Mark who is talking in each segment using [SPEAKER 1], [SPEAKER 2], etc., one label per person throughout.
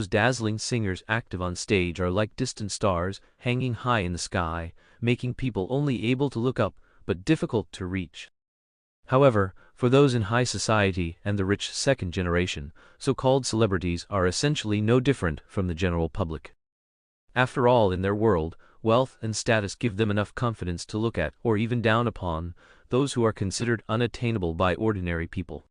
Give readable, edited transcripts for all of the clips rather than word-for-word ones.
[SPEAKER 1] Those dazzling singers active on stage are like distant stars, hanging high in the sky, making people only able to look up, but difficult to reach. However, for those in high society and the rich second generation, so-called celebrities are essentially no different from the general public. After all, in their world, wealth and status give them enough confidence to look at, or even down upon, those who are considered unattainable by ordinary people.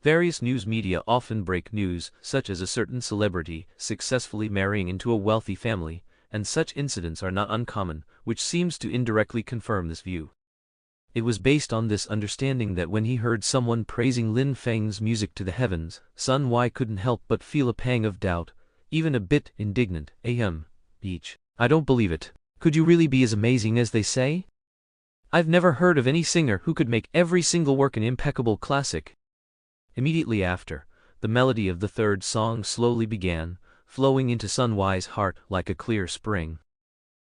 [SPEAKER 1] Various news media often break news, such as a certain celebrity successfully marrying into a wealthy family, and such incidents are not uncommon, which seems to indirectly confirm this view. It was based on this understanding that when he heard someone praising Lin Feng's music to the heavens, Sun Y couldn't help but feel a pang of doubt, even a bit indignant. Beach. I don't believe it. Could you really be as amazing as they say? I've never heard of any singer who could make every single work an impeccable classic. Immediately after, the melody of the third song slowly began, flowing into Sun Y's heart like a clear spring.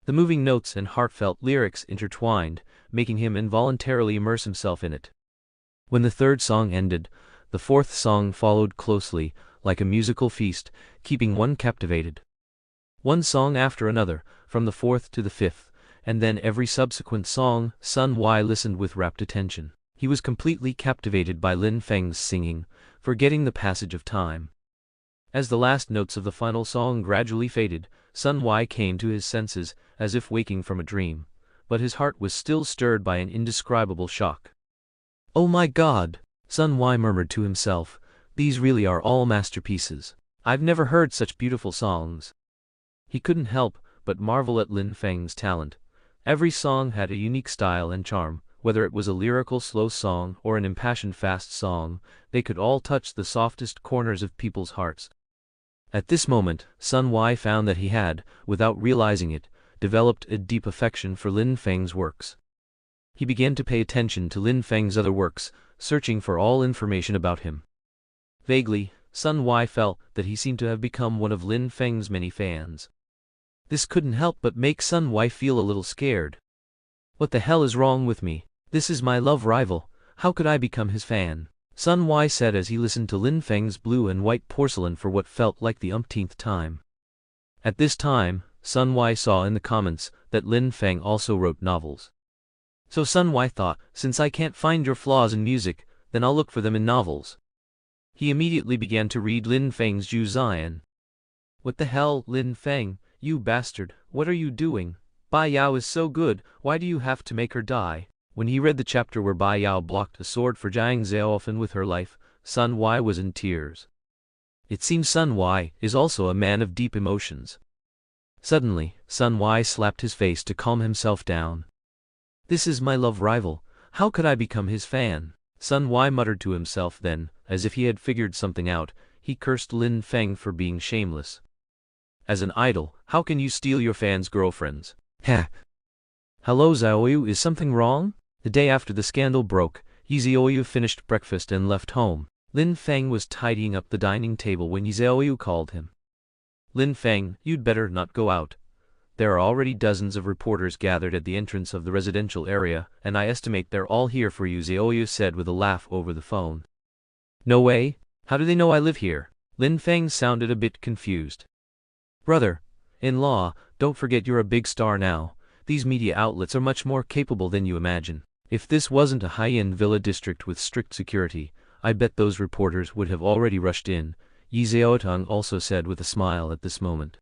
[SPEAKER 1] The moving notes and heartfelt lyrics intertwined, making him involuntarily immerse himself in it. When the third song ended, the fourth song followed closely, like a musical feast, keeping one captivated. One song after another, from the fourth to the fifth, and then every subsequent song, Sun Y listened with rapt attention. He was completely captivated by Lin Feng's singing, forgetting the passage of time. As the last notes of the final song gradually faded, Sun Y came to his senses, as if waking from a dream, but his heart was still stirred by an indescribable shock. "Oh my God!" Sun Y murmured to himself, "these really are all masterpieces. I've never heard such beautiful songs." He couldn't help but marvel at Lin Feng's talent. Every song had a unique style and charm. Whether it was a lyrical slow song or an impassioned fast song, they could all touch the softest corners of people's hearts. At this moment, Sun Y found that he had, without realizing it, developed a deep affection for Lin Feng's works. He began to pay attention to Lin Feng's other works, searching for all information about him. Vaguely, Sun Y felt that he seemed to have become one of Lin Feng's many fans. This couldn't help but make Sun Y feel a little scared. What the hell is wrong with me? This is my love rival. How could I become his fan? Sun Y said as he listened to Lin Feng's blue and white porcelain for what felt like the umpteenth time. At this time, Sun Y saw in the comments that Lin Feng also wrote novels. So Sun Y thought, since I can't find your flaws in music, then I'll look for them in novels. He immediately began to read Lin Feng's Ju Zian. What the hell, Lin Feng, you bastard, what are you doing? Bai Yao is so good, why do you have to make her die? When he read the chapter where Bai Yao blocked a sword for Jiang Zhaofan with her life, Sun Y was in tears. It seems Sun Y is also a man of deep emotions. Suddenly, Sun Y slapped his face to calm himself down. This is my love rival, how could I become his fan? Sun Y muttered to himself then, as if he had figured something out, he cursed Lin Feng for being shameless. As an idol, how can you steal your fans' girlfriends? Heh. Hello Xiaoyu, is something wrong? The day after the scandal broke, Ye Xiaoyu finished breakfast and left home. Lin Feng was tidying up the dining table when Ye Xiaoyu called him. Lin Feng, you'd better not go out. There are already dozens of reporters gathered at the entrance of the residential area, and I estimate they're all here for you, Xiaoyu said with a laugh over the phone. No way? How do they know I live here? Lin Feng sounded a bit confused. Brother-in-law, don't forget you're a big star now. These media outlets are much more capable than you imagine. If this wasn't a high-end villa district with strict security, I bet those reporters would have already rushed in, Ye Xiaotung also said with a smile at this moment.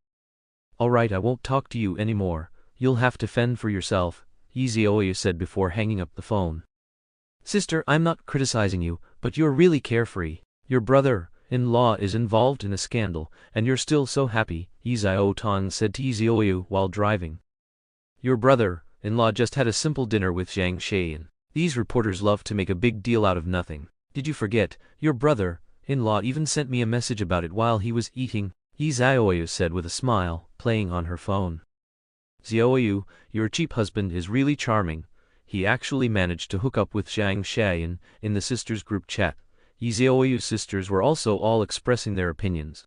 [SPEAKER 1] Alright, I won't talk to you anymore, you'll have to fend for yourself, Ye Xiaoyu said before hanging up the phone. Sister, I'm not criticizing you, but you're really carefree. Your brother-in-law is involved in a scandal, and you're still so happy, Ye Xiaotung said to Ye Xiaoyu while driving. Your brother-in-law just had a simple dinner with Zhang Xian. These reporters love to make a big deal out of nothing. Did you forget, your brother-in-law even sent me a message about it while he was eating, Ye Xiaoyu said with a smile, playing on her phone. Xiaoyu, your cheap husband is really charming. He actually managed to hook up with Zhang Xian in the sisters group chat. Ye Xiaoyu's sisters were also all expressing their opinions.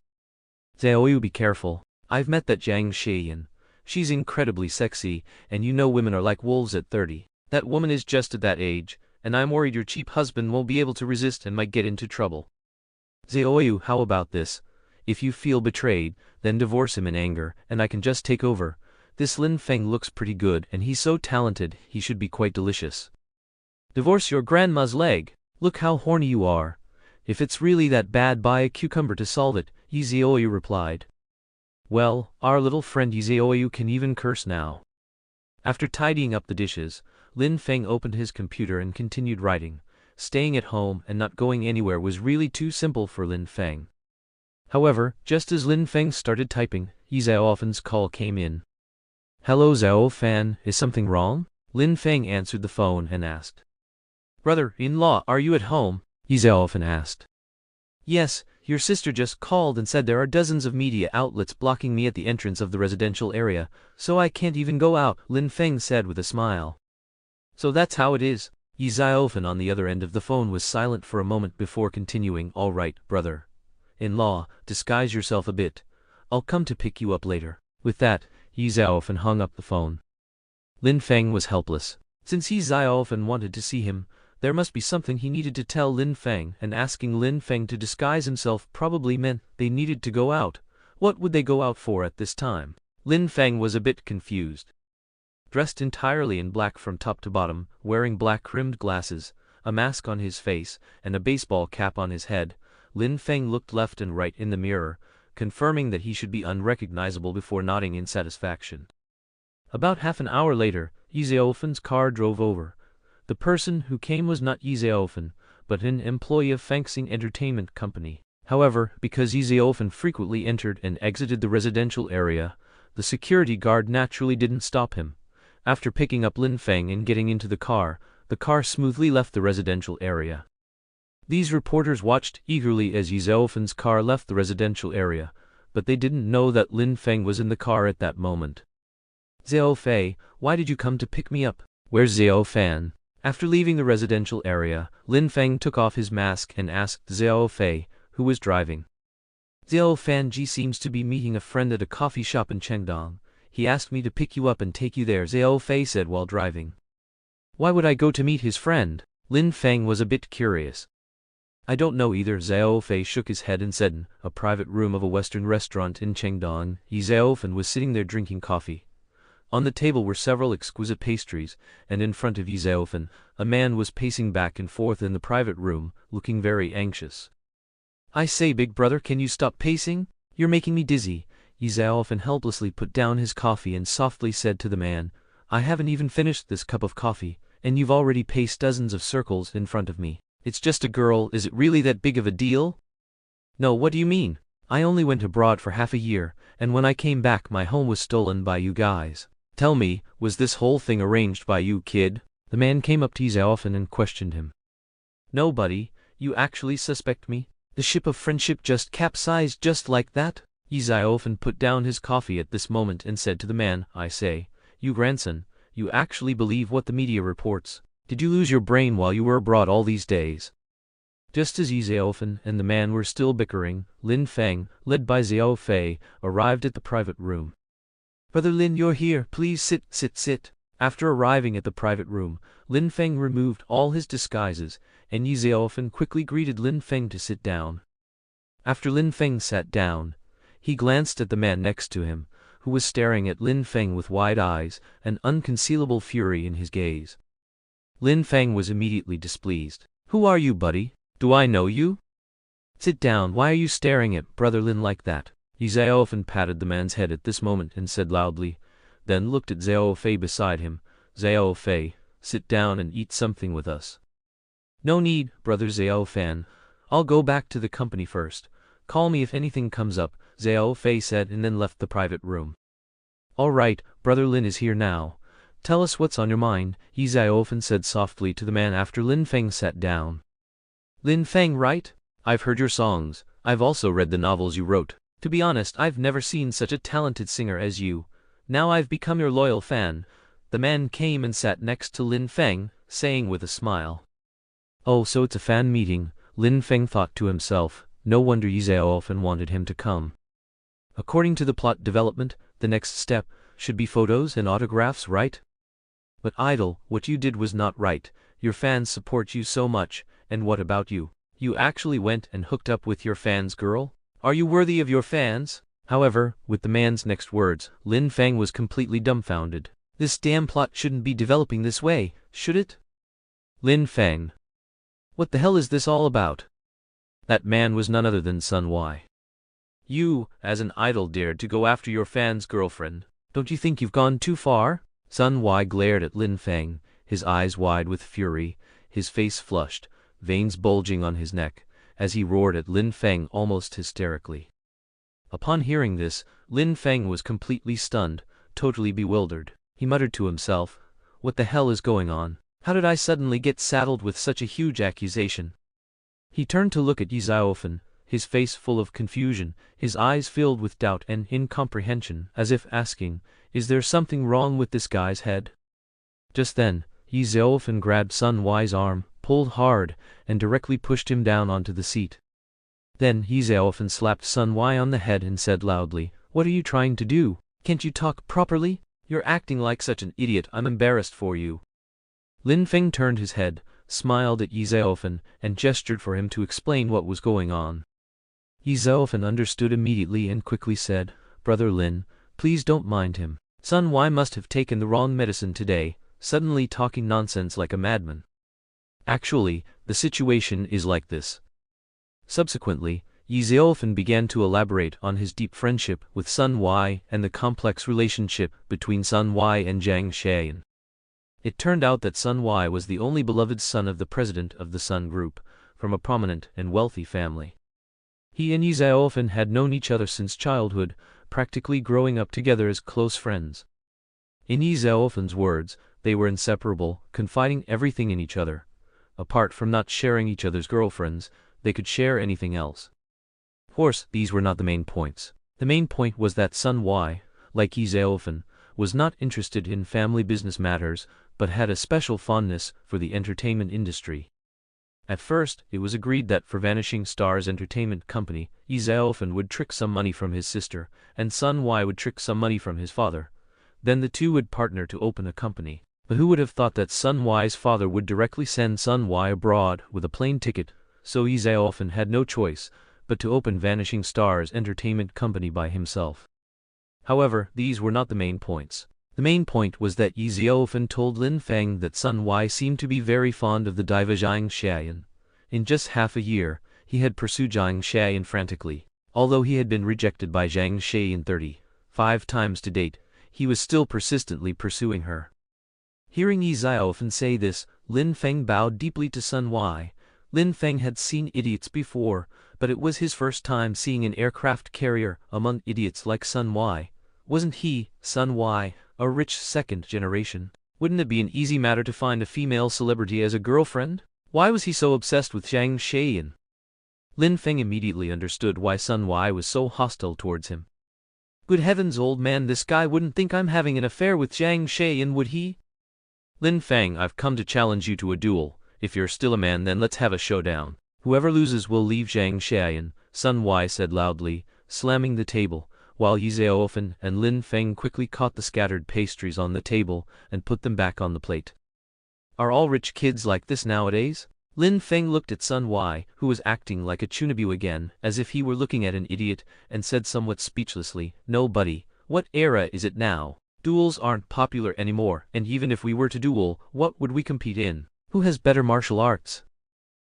[SPEAKER 1] Xiaoyu, be careful. I've met that Zhang Xian. She's incredibly sexy, and you know women are like wolves at 30. That woman is just at that age, and I'm worried your cheap husband won't be able to resist and might get into trouble. Xiaoyu, how about this? If you feel betrayed, then divorce him in anger, and I can just take over. This Lin Feng looks pretty good, and he's so talented, he should be quite delicious. Divorce your grandma's leg. Look how horny you are. If it's really that bad, buy a cucumber to solve it, Ye Xiaoyu replied. Well, our little friend Ye Xiaoyu can even curse now. After tidying up the dishes, Lin Feng opened his computer and continued writing. Staying at home and not going anywhere was really too simple for Lin Feng. However, just as Lin Feng started typing, Ye Xiaofan's call came in. Hello Xiaofan, is something wrong? Lin Feng answered the phone and asked. Brother-in-law, are you at home? Ye Xiaofan asked. Yes, your sister just called and said there are dozens of media outlets blocking me at the entrance of the residential area, so I can't even go out, Lin Feng said with a smile. So that's how it is. Ye Xiaofan on the other end of the phone was silent for a moment before continuing. All right, brother-in-law, disguise yourself a bit. I'll come to pick you up later. With that, Ye Xiaofan hung up the phone. Lin Feng was helpless. Since Ye Xiaofan wanted to see him, there must be something he needed to tell Lin Feng, and asking Lin Feng to disguise himself probably meant they needed to go out. What would they go out for at this time? Lin Feng was a bit confused. Dressed entirely in black from top to bottom, wearing black-rimmed glasses, a mask on his face, and a baseball cap on his head, Lin Feng looked left and right in the mirror, confirming that he should be unrecognizable before nodding in satisfaction. About half an hour later, Ye Xiaofan's car drove over. The person who came was not Ye Xiaofan, but an employee of Fangxing Entertainment Company. However, because Ye Xiaofan frequently entered and exited the residential area, the security guard naturally didn't stop him. After picking up Lin Feng and getting into the car smoothly left the residential area. These reporters watched eagerly as Ye Xiaofan's car left the residential area, but they didn't know that Lin Feng was in the car at that moment. Xiaofei, why did you come to pick me up? Where's Xiaofan? After leaving the residential area, Lin Feng took off his mask and asked Xiaofei, who was driving. Xiaofan Ji seems to be meeting a friend at a coffee shop in Chengdong. He asked me to pick you up and take you there, Xiaofei said while driving. Why would I go to meet his friend? Lin Feng was a bit curious. I don't know either, Xiaofei shook his head and said. In a private room of a Western restaurant in Chengdong, Ye Xiaofan was sitting there drinking coffee. On the table were several exquisite pastries, and in front of Ye Xiaofan, a man was pacing back and forth in the private room, looking very anxious. I say, big brother, can you stop pacing? You're making me dizzy. Ye Xiaofan helplessly put down his coffee and softly said to the man, I haven't even finished this cup of coffee, and you've already paced dozens of circles in front of me. It's just a girl, is it really that big of a deal? No, what do you mean? I only went abroad for half a year, and when I came back my home was stolen by you guys. Tell me, was this whole thing arranged by you, kid? The man came up to Ye Xiaofan and questioned him. No, buddy, you actually suspect me? The ship of friendship just capsized just like that? Ye Xiaofan put down his coffee at this moment and said to the man, I say, you grandson, you actually believe what the media reports? Did you lose your brain while you were abroad all these days? Just as Ye Xiaofan and the man were still bickering, Lin Feng, led by Xiaofei, arrived at the private room. Brother Lin, you're here, please sit. After arriving at the private room, Lin Feng removed all his disguises, and Ye Xiaofan quickly greeted Lin Feng to sit down. After Lin Feng sat down, he glanced at the man next to him, who was staring at Lin Feng with wide eyes and unconcealable fury in his gaze. Lin Feng was immediately displeased. Who are you, buddy? Do I know you? Sit down, why are you staring at Brother Lin like that? Ye Xiaofan patted the man's head at this moment and said loudly, then looked at Xiaofei beside him, Xiaofei, sit down and eat something with us. No need, brother Xiaofan. I'll go back to the company first. Call me if anything comes up, Xiaofei said and then left the private room. All right, Brother Lin is here now. Tell us what's on your mind, Ye Xiaofan said softly to the man after Lin Feng sat down. Lin Feng, right? I've heard your songs. I've also read the novels you wrote. To be honest, I've never seen such a talented singer as you. Now I've become your loyal fan. The man came and sat next to Lin Feng, saying with a smile. Oh, so it's a fan meeting, Lin Feng thought to himself. No wonder Ye Xiaofan wanted him to come. According to the plot development, the next step should be photos and autographs, right? But idol, what you did was not right. Your fans support you so much, and what about you? You actually went and hooked up with your fans' girl? Are you worthy of your fans? However, with the man's next words, Lin Feng was completely dumbfounded. This damn plot shouldn't be developing this way, should it? Lin Feng. What the hell is this all about? That man was none other than Sun Y. You, as an idol, dared to go after your fan's girlfriend. Don't you think you've gone too far? Sun Y glared at Lin Feng, his eyes wide with fury, his face flushed, veins bulging on his neck, as he roared at Lin Feng almost hysterically. Upon hearing this, Lin Feng was completely stunned, totally bewildered. He muttered to himself, "What the hell is going on? How did I suddenly get saddled with such a huge accusation?" He turned to look at Ye Xiaoyu, his face full of confusion, his eyes filled with doubt and incomprehension, as if asking, "Is there something wrong with this guy's head?" Just then, Ye Xiaoyu grabbed Sun Y's arm, pulled hard, and directly pushed him down onto the seat. Then Ye Xiaoyu slapped Sun Y on the head and said loudly, "What are you trying to do? Can't you talk properly? You're acting like such an idiot. I'm embarrassed for you." Lin Feng turned his head, smiled at Ye Xiaoyu, and gestured for him to explain what was going on. Ye Xiaoyu understood immediately and quickly said, "Brother Lin, please don't mind him. Sun Y must have taken the wrong medicine today, suddenly talking nonsense like a madman. Actually, the situation is like this." Subsequently, Ye Xiaoyu began to elaborate on his deep friendship with Sun Y and the complex relationship between Sun Y and Zhang Xian. It turned out that Sun Y was the only beloved son of the president of the Sun Group, from a prominent and wealthy family. He and Ye Xiaoyu had known each other since childhood, practically growing up together as close friends. In Ye Xiaoyu's words, they were inseparable, confiding everything in each other. Apart from not sharing each other's girlfriends, they could share anything else. Of course, these were not the main points. The main point was that Sun Y, like Ye Xiaoyu, was not interested in family business matters, but had a special fondness for the entertainment industry. At first, it was agreed that for Vanishing Stars Entertainment Company, Ye Xiaoyu would trick some money from his sister, and Sun Y would trick some money from his father. Then the two would partner to open a company. But who would have thought that Sun Y's father would directly send Sun Y abroad with a plane ticket, so Ye Xiaoyu had no choice but to open Vanishing Stars Entertainment Company by himself. However, these were not the main points. The main point was that Ye Xiaoyu told Lin Feng that Sun Y seemed to be very fond of the diva Zhang Xian. In just half a year, he had pursued Zhang Xian frantically. Although he had been rejected by Zhang Xian 35 times to date, he was still persistently pursuing her. Hearing Ye Xiaoyu say this, Lin Feng bowed deeply to Sun Y. Lin Feng had seen idiots before, but it was his first time seeing an aircraft carrier among idiots like Sun Y. Wasn't he, Sun Y, a rich second generation? Wouldn't it be an easy matter to find a female celebrity as a girlfriend? Why was he so obsessed with Zhang Xian? Lin Feng immediately understood why Sun Y was so hostile towards him. Good heavens, old man, this guy wouldn't think I'm having an affair with Zhang Xian, would he? Lin Feng, I've come to challenge you to a duel. If you're still a man, then let's have a showdown. Whoever loses will leave Zhang Xian, Sun Y said loudly, slamming the table, while Ye Xiaoyu and Lin Feng quickly caught the scattered pastries on the table and put them back on the plate. Are all rich kids like this nowadays? Lin Feng looked at Sun Y, who was acting like a chunabu again, as if he were looking at an idiot, and said somewhat speechlessly, "No, buddy, what era is it now? Duels aren't popular anymore, and even if we were to duel, what would we compete in? Who has better martial arts?"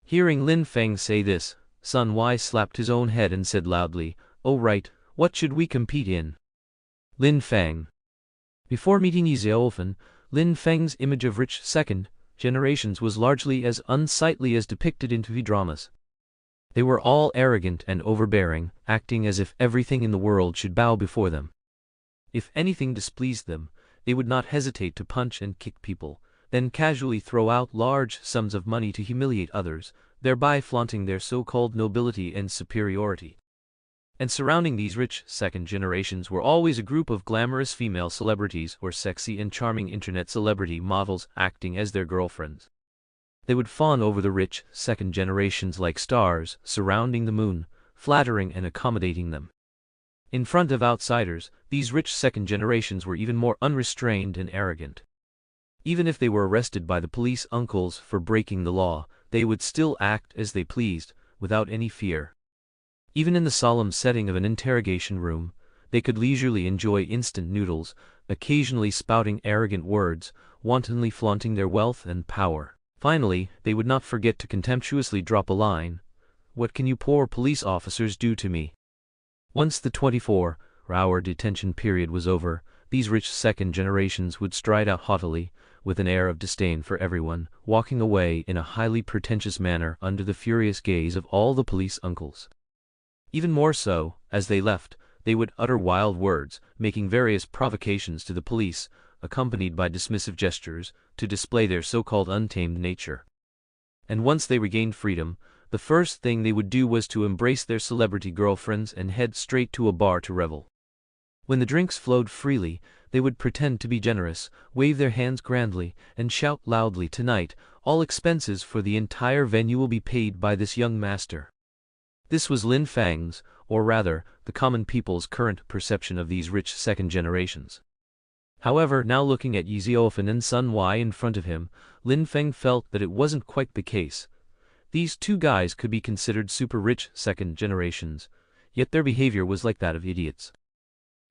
[SPEAKER 1] Hearing Lin Feng say this, Sun Y slapped his own head and said loudly, "Oh right, what should we compete in?" Lin Feng. Before meeting Ye Xiaoyu, Lin Feng's image of rich second generations was largely as unsightly as depicted in TV dramas. They were all arrogant and overbearing, acting as if everything in the world should bow before them. If anything displeased them, they would not hesitate to punch and kick people, then casually throw out large sums of money to humiliate others, thereby flaunting their so-called nobility and superiority. And surrounding these rich second generations were always a group of glamorous female celebrities or sexy and charming internet celebrity models acting as their girlfriends. They would fawn over the rich second generations like stars surrounding the moon, flattering and accommodating them. In front of outsiders, these rich second generations were even more unrestrained and arrogant. Even if they were arrested by the police uncles for breaking the law, they would still act as they pleased, without any fear. Even in the solemn setting of an interrogation room, they could leisurely enjoy instant noodles, occasionally spouting arrogant words, wantonly flaunting their wealth and power. Finally, they would not forget to contemptuously drop a line, "What can you poor police officers do to me?" Once the 24-hour detention period was over, these rich second generations would stride out haughtily, with an air of disdain for everyone, walking away in a highly pretentious manner under the furious gaze of all the police uncles. Even more so, as they left, they would utter wild words, making various provocations to the police, accompanied by dismissive gestures, to display their so-called untamed nature. And once they regained freedom, the first thing they would do was to embrace their celebrity girlfriends and head straight to a bar to revel. When the drinks flowed freely, they would pretend to be generous, wave their hands grandly, and shout loudly, "Tonight, all expenses for the entire venue will be paid by this young master." This was Lin Feng's, or rather, the common people's current perception of these rich second generations. However, now looking at Ye Xiaoyu and Sun Wai in front of him, Lin Feng felt that it wasn't quite the case. These two guys could be considered super rich second generations, yet their behavior was like that of idiots.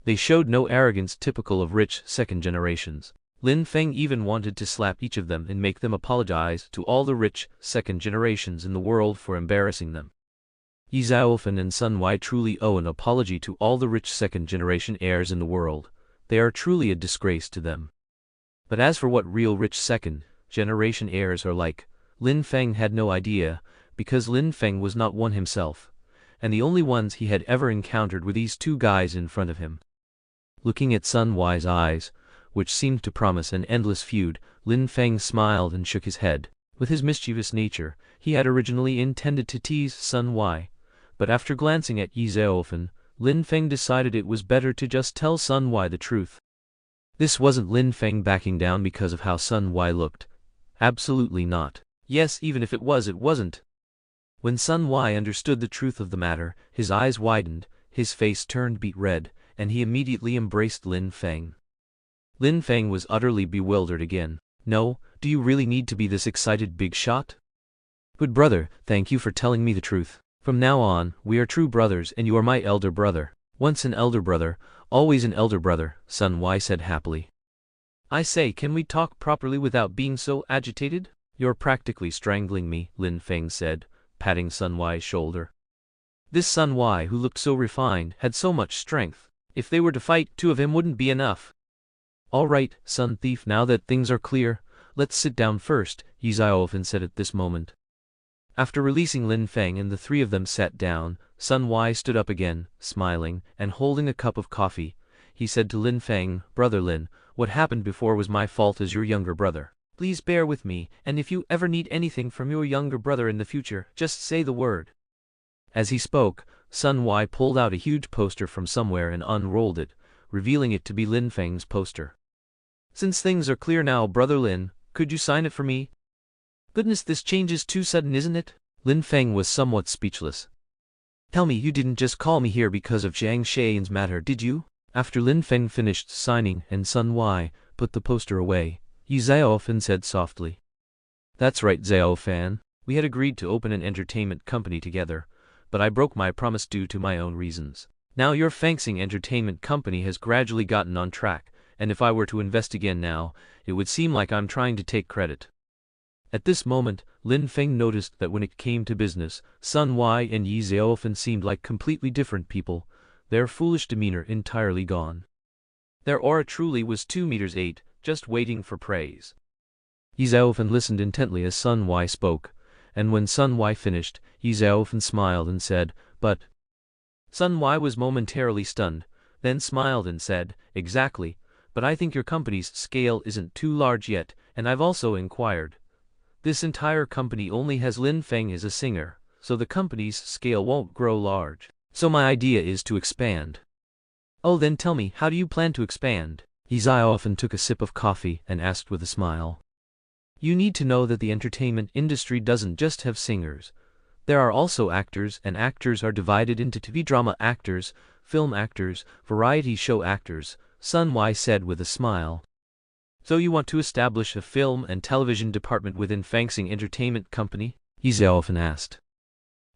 [SPEAKER 1] They showed no arrogance typical of rich second generations. Lin Feng even wanted to slap each of them and make them apologize to all the rich second generations in the world for embarrassing them. Ye Xiaoyu and Sun Wai truly owe an apology to all the rich second generation heirs in the world. They are truly a disgrace to them. But as for what real rich second generation heirs are like, Lin Feng had no idea, because Lin Feng was not one himself, and the only ones he had ever encountered were these two guys in front of him. Looking at Sun Wai's eyes, which seemed to promise an endless feud, Lin Feng smiled and shook his head. With his mischievous nature, he had originally intended to tease Sun Wai, but after glancing at Ye Xiaoyu, Lin Feng decided it was better to just tell Sun Wai the truth. This wasn't Lin Feng backing down because of how Sun Wai looked. Absolutely not. Yes, even if it was, it wasn't. When Sun Wai understood the truth of the matter, his eyes widened, his face turned beet red, and he immediately embraced Lin Feng. Lin Feng was utterly bewildered again. "No, do you really need to be this excited, big shot?" "Good brother, thank you for telling me the truth. From now on, we are true brothers and you are my elder brother." "Once an elder brother, always an elder brother," Sun Wai said happily. "I say, can we talk properly without being so agitated?" "You're practically strangling me," Lin Feng said, patting Sun Wai's shoulder. This Sun Wai, who looked so refined, had so much strength. If they were to fight, two of him wouldn't be enough. "All right, son thief, now that things are clear, let's sit down first," Ye Xiaoyu said at this moment. After releasing Lin Feng and the three of them sat down, Sun Wai stood up again, smiling, and holding a cup of coffee. He said to Lin Feng, "Brother Lin, what happened before was my fault as your younger brother. Please bear with me, and if you ever need anything from your younger brother in the future, just say the word." As he spoke, Sun Wai pulled out a huge poster from somewhere and unrolled it, revealing it to be Lin Feng's poster. "Since things are clear now, Brother Lin, could you sign it for me?" "Goodness, this change is too sudden, isn't it?" Lin Feng was somewhat speechless. "Tell me, you didn't just call me here because of Zhang Xian's matter, did you?" After Lin Feng finished signing and Sun Wai put the poster away, Ye Xiaoyu said softly, "That's right, Xiaoyu. We had agreed to open an entertainment company together, but I broke my promise due to my own reasons. Now your Fengxing entertainment company has gradually gotten on track, and if I were to invest again now, it would seem like I'm trying to take credit." At this moment, Lin Feng noticed that when it came to business, Sun Wai and Ye Xiaoyu seemed like completely different people, their foolish demeanor entirely gone. Their aura truly was 2 meters 8, just waiting for praise. Ye Xiaoyu listened intently as Sun Wai spoke, and when Sun Wai finished, Ye Xiaoyu smiled and said, "But..." Sun Wai was momentarily stunned, then smiled and said, "Exactly, but I think your company's scale isn't too large yet, and I've also inquired. This entire company only has Lin Feng as a singer, so the company's scale won't grow large. So my idea is to expand." "Oh, then tell me, how do you plan to expand?" Ye Xiaoyu took a sip of coffee and asked with a smile. "You need to know that the entertainment industry doesn't just have singers. There are also actors, and actors are divided into TV drama actors, film actors, variety show actors," Sun Wai said with a smile. "So you want to establish a film and television department within Fengxing Entertainment Company?" Ye Xiaoyu asked.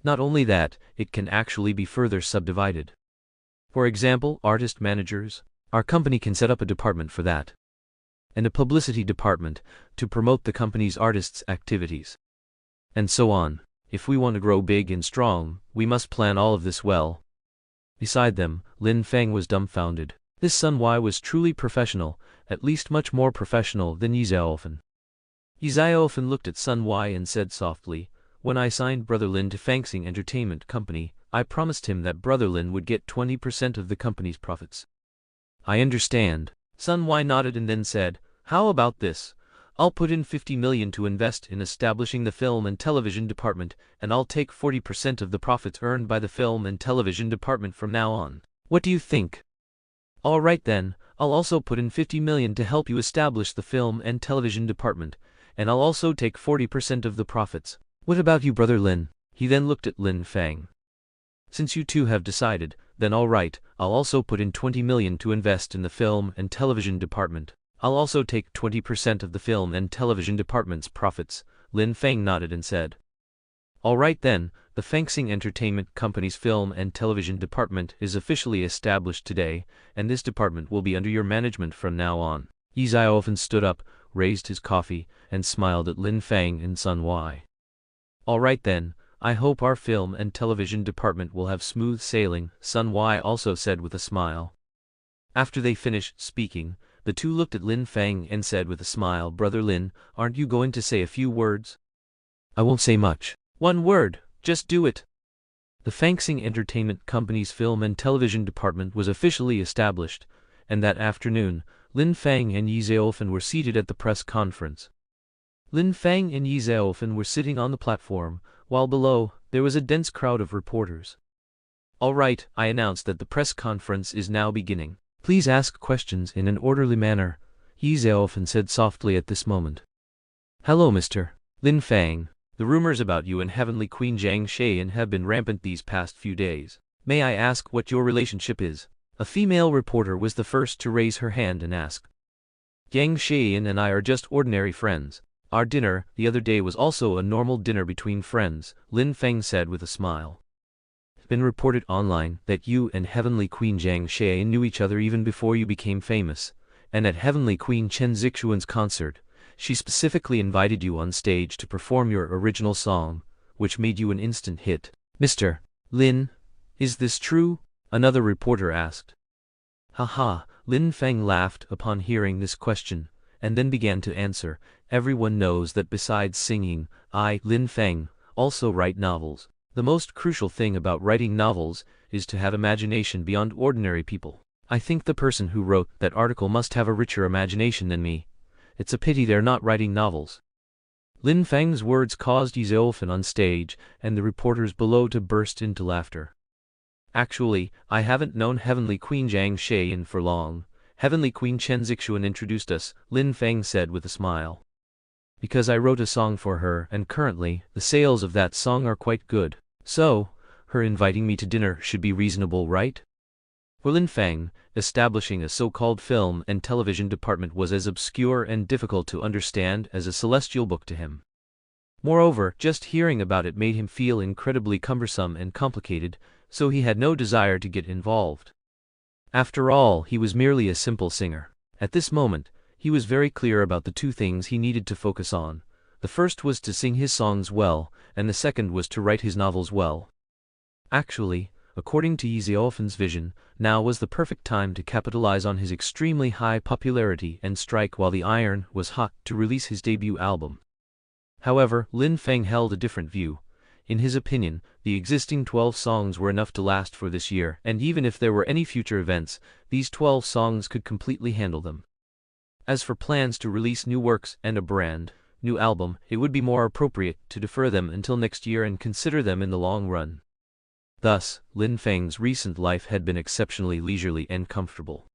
[SPEAKER 1] Not only that, it can actually be further subdivided. For example, artist managers. Our company can set up a department for that. And a publicity department to promote the company's artists' activities. And so on. If we want to grow big and strong, we must plan all of this well. Beside them, Lin Feng was dumbfounded. This Sun Y was truly professional, at least much more professional than Ye Xiaoyu. Ye Xiaoyu looked at Sun Y and said softly, "When I signed Brother Lin to Fangxing Entertainment Company, I promised him that Brother Lin would get 20% of the company's profits." "I understand." Sun Y nodded and then said, "How about this? I'll put in 50 million to invest in establishing the film and television department, and I'll take 40% of the profits earned by the film and television department from now on. What do you think?" "All right then, I'll also put in 50 million to help you establish the film and television department, and I'll also take 40% of the profits. What about you, Brother Lin?" He then looked at Lin Feng. "Since you two have decided, then all right, I'll also put in 20 million to invest in the film and television department. I'll also take 20% of the film and television department's profits." Lin Feng nodded and said, "All right then, the Fangxing Entertainment Company's film and television department is officially established today, and this department will be under your management from now on." Ye Xiaoyu stood up, raised his coffee, and smiled at Lin Feng and Sun Y. "All right then, I hope our film and television department will have smooth sailing," Sun Y also said with a smile. After they finished speaking, the two looked at Lin Feng and said with a smile, "Brother Lin, aren't you going to say a few words?" "I won't say much." "One word, just do it." The Fangxing Entertainment Company's film and television department was officially established, and that afternoon, Lin Feng and Ye Xiaoyu were seated at the press conference. Lin Feng and Ye Xiaoyu were sitting on the platform, while below, there was a dense crowd of reporters. "All right," I announced that the press conference is now beginning. "Please ask questions in an orderly manner," Ye Xiaoyu said softly at this moment. "Hello, Mr. Lin Feng. The rumors about you and Heavenly Queen Jiang Xian have been rampant these past few days. May I ask what your relationship is?" A female reporter was the first to raise her hand and ask. "Jiang Xian and I are just ordinary friends. Our dinner the other day was also a normal dinner between friends," Lin Feng said with a smile. "It's been reported online that you and Heavenly Queen Jiang Xian knew each other even before you became famous, and at Heavenly Queen Chen Zixuan's concert, she specifically invited you on stage to perform your original song, which made you an instant hit." "Mr. Lin, is this true?" another reporter asked. "Haha," Lin Feng laughed upon hearing this question, and then began to answer. "Everyone knows that besides singing, I, Lin Feng, also write novels. The most crucial thing about writing novels is to have imagination beyond ordinary people. I think the person who wrote that article must have a richer imagination than me. It's a pity they're not writing novels." Lin Feng's words caused Ye Xiaoyu on stage and the reporters below to burst into laughter. "Actually, I haven't known Heavenly Queen Jiang Xian for long. Heavenly Queen Chen Zixuan introduced us," Lin Feng said with a smile. "Because I wrote a song for her, and currently, the sales of that song are quite good. So, her inviting me to dinner should be reasonable, right?" For Lin Feng, establishing a so-called film and television department was as obscure and difficult to understand as a celestial book to him. Moreover, just hearing about it made him feel incredibly cumbersome and complicated, so he had no desire to get involved. After all, he was merely a simple singer. At this moment, he was very clear about the two things he needed to focus on. The first was to sing his songs well, and the second was to write his novels well. Actually, according to Ye Xiaoyu's vision, now was the perfect time to capitalize on his extremely high popularity and strike while the iron was hot to release his debut album. However, Lin Feng held a different view. In his opinion, the existing 12 songs were enough to last for this year, and even if there were any future events, these 12 songs could completely handle them. As for plans to release new works and a brand new album, it would be more appropriate to defer them until next year and consider them in the long run. Thus, Lin Feng's recent life had been exceptionally leisurely and comfortable.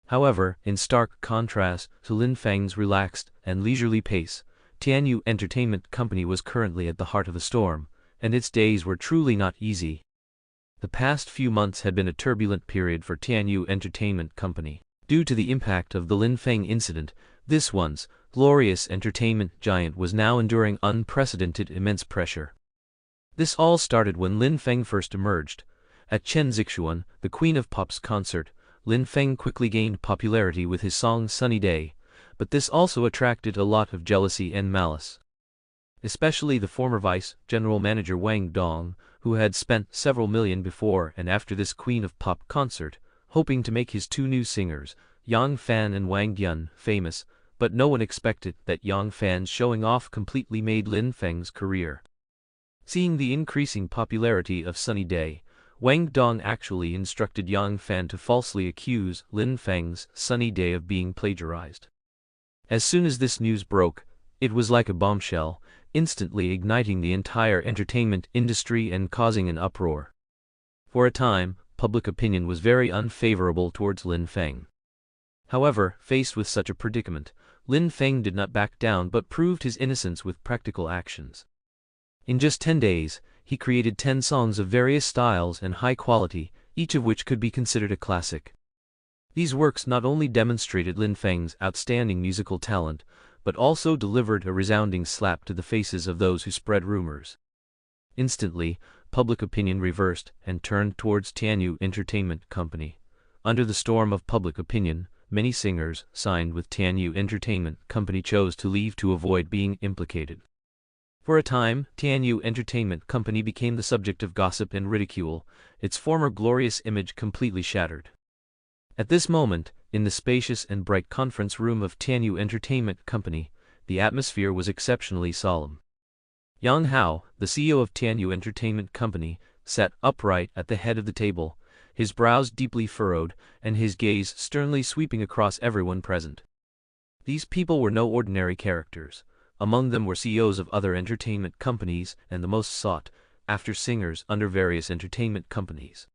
[SPEAKER 1] However, in stark contrast to Lin Feng's relaxed and leisurely pace, Tianyu Entertainment Company was currently at the heart of a storm, and its days were truly not easy. The past few months had been a turbulent period for Tianyu Entertainment Company. Due to the impact of the Lin Feng incident, this once glorious entertainment giant was now enduring unprecedented immense pressure. This all started when Lin Feng first emerged. At Chen Zixuan, the Queen of Pop's concert, Lin Feng quickly gained popularity with his song Sunny Day, but this also attracted a lot of jealousy and malice. Especially the former vice general manager Wang Dong, who had spent several million before and after this Queen of Pop concert, hoping to make his two new singers, Yang Fan and Wang Yun, famous, but no one expected that Yang Fan's showing off completely made Lin Feng's career. Seeing the increasing popularity of Sunny Day, Wang Dong actually instructed Yang Fan to falsely accuse Lin Feng's Sunny Day of being plagiarized. As soon as this news broke, it was like a bombshell, instantly igniting the entire entertainment industry and causing an uproar. For a time, public opinion was very unfavorable towards Lin Feng. However, faced with such a predicament, Lin Feng did not back down but proved his innocence with practical actions. In just 10 days, he created 10 songs of various styles and high quality, each of which could be considered a classic. These works not only demonstrated Lin Feng's outstanding musical talent, but also delivered a resounding slap to the faces of those who spread rumors. Instantly, public opinion reversed and turned towards Tianyu Entertainment Company. Under the storm of public opinion, many singers signed with Tianyu Entertainment Company chose to leave to avoid being implicated. For a time, Tianyu Entertainment Company became the subject of gossip and ridicule, its former glorious image completely shattered. At this moment, in the spacious and bright conference room of Tianyu Entertainment Company, the atmosphere was exceptionally solemn. Yang Hao, the CEO of Tianyu Entertainment Company, sat upright at the head of the table, his brows deeply furrowed, and his gaze sternly sweeping across everyone present. These people were no ordinary characters. Among them were CEOs of other entertainment companies and the most sought-after singers under various entertainment companies.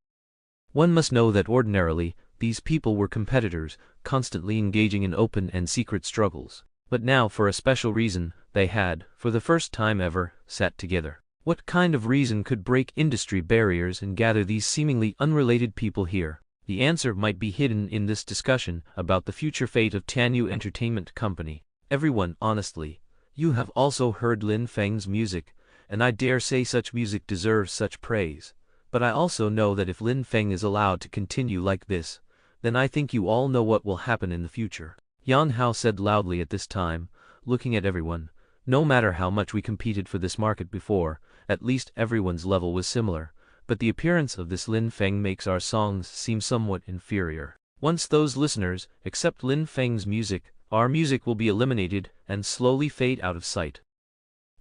[SPEAKER 1] One must know that ordinarily, these people were competitors, constantly engaging in open and secret struggles. But now, for a special reason, they had, for the first time ever, sat together. What kind of reason could break industry barriers and gather these seemingly unrelated people here? The answer might be hidden in this discussion about the future fate of Tianyu Entertainment Company. Everyone, honestly, you have also heard Lin Feng's music, and I dare say such music deserves such praise. But I also know that if Lin Feng is allowed to continue like this, then I think you all know what will happen in the future. Yan Hao said loudly at this time, looking at everyone. No matter how much we competed for this market before, at least everyone's level was similar, but the appearance of this Lin Feng makes our songs seem somewhat inferior. Once those listeners accept Lin Feng's music, our music will be eliminated and slowly fade out of sight.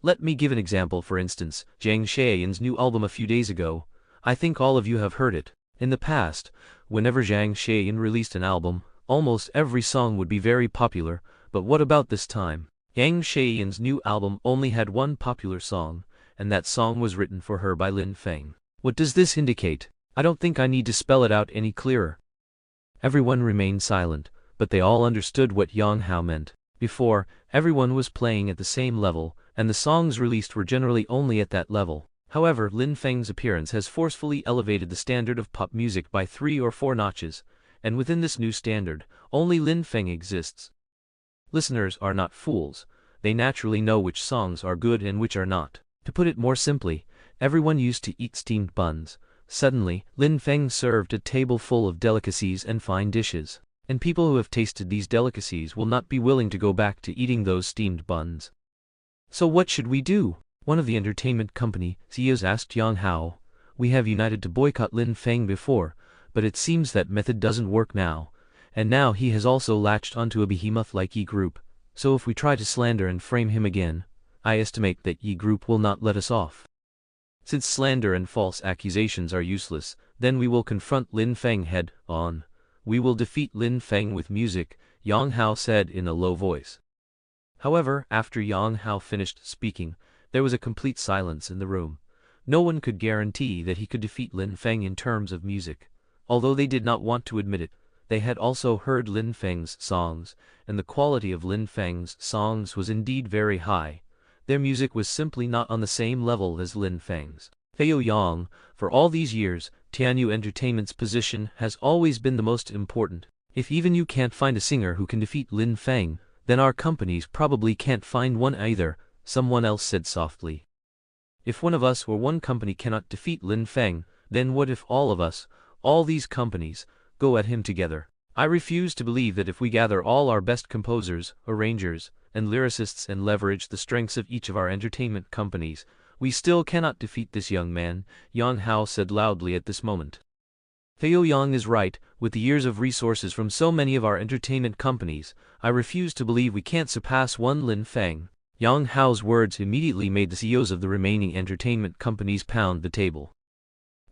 [SPEAKER 1] Let me give an example. For instance, Zhang Xiaoyun's new album a few days ago. I think all of you have heard it. In the past, whenever Zhang Xiaoyun released an album, almost every song would be very popular, but what about this time? Yang Xiaoyun's new album only had one popular song, and that song was written for her by Lin Feng. What does this indicate? I don't think I need to spell it out any clearer. Everyone remained silent, but they all understood what Yang Hao meant. Before, everyone was playing at the same level, and the songs released were generally only at that level. However, Lin Feng's appearance has forcefully elevated the standard of pop music by 3 or 4 notches, and within this new standard, only Lin Feng exists. Listeners are not fools. They naturally know which songs are good and which are not. To put it more simply, everyone used to eat steamed buns. Suddenly, Lin Feng served a table full of delicacies and fine dishes, and people who have tasted these delicacies will not be willing to go back to eating those steamed buns. So what should we do? One of the entertainment company CEOs asked Yang Hao. We have united to boycott Lin Feng before, but it seems that method doesn't work now, and now he has also latched onto a behemoth like Ye Group, so if we try to slander and frame him again, I estimate that Ye Group will not let us off. Since slander and false accusations are useless, then we will confront Lin Feng head on. We will defeat Lin Feng with music, Yang Hao said in a low voice. However, after Yang Hao finished speaking, there was a complete silence in the room. No one could guarantee that he could defeat Lin Feng in terms of music. Although they did not want to admit it, they had also heard Lin Feng's songs, and the quality of Lin Feng's songs was indeed very high. Their music was simply not on the same level as Lin Feng's. Fei Yang, for all these years, Tianyu Entertainment's position has always been the most important. If even you can't find a singer who can defeat Lin Feng, then our companies probably can't find one either, someone else said softly. If one of us or one company cannot defeat Lin Feng, then what if all of us, all these companies, go at him together? I refuse to believe that if we gather all our best composers, arrangers, and lyricists and leverage the strengths of each of our entertainment companies, we still cannot defeat this young man, Yang Hao said loudly at this moment. Theo Yang is right, with the years of resources from so many of our entertainment companies, I refuse to believe we can't surpass one Lin Feng. Yang Hao's words immediately made the CEOs of the remaining entertainment companies pound the table.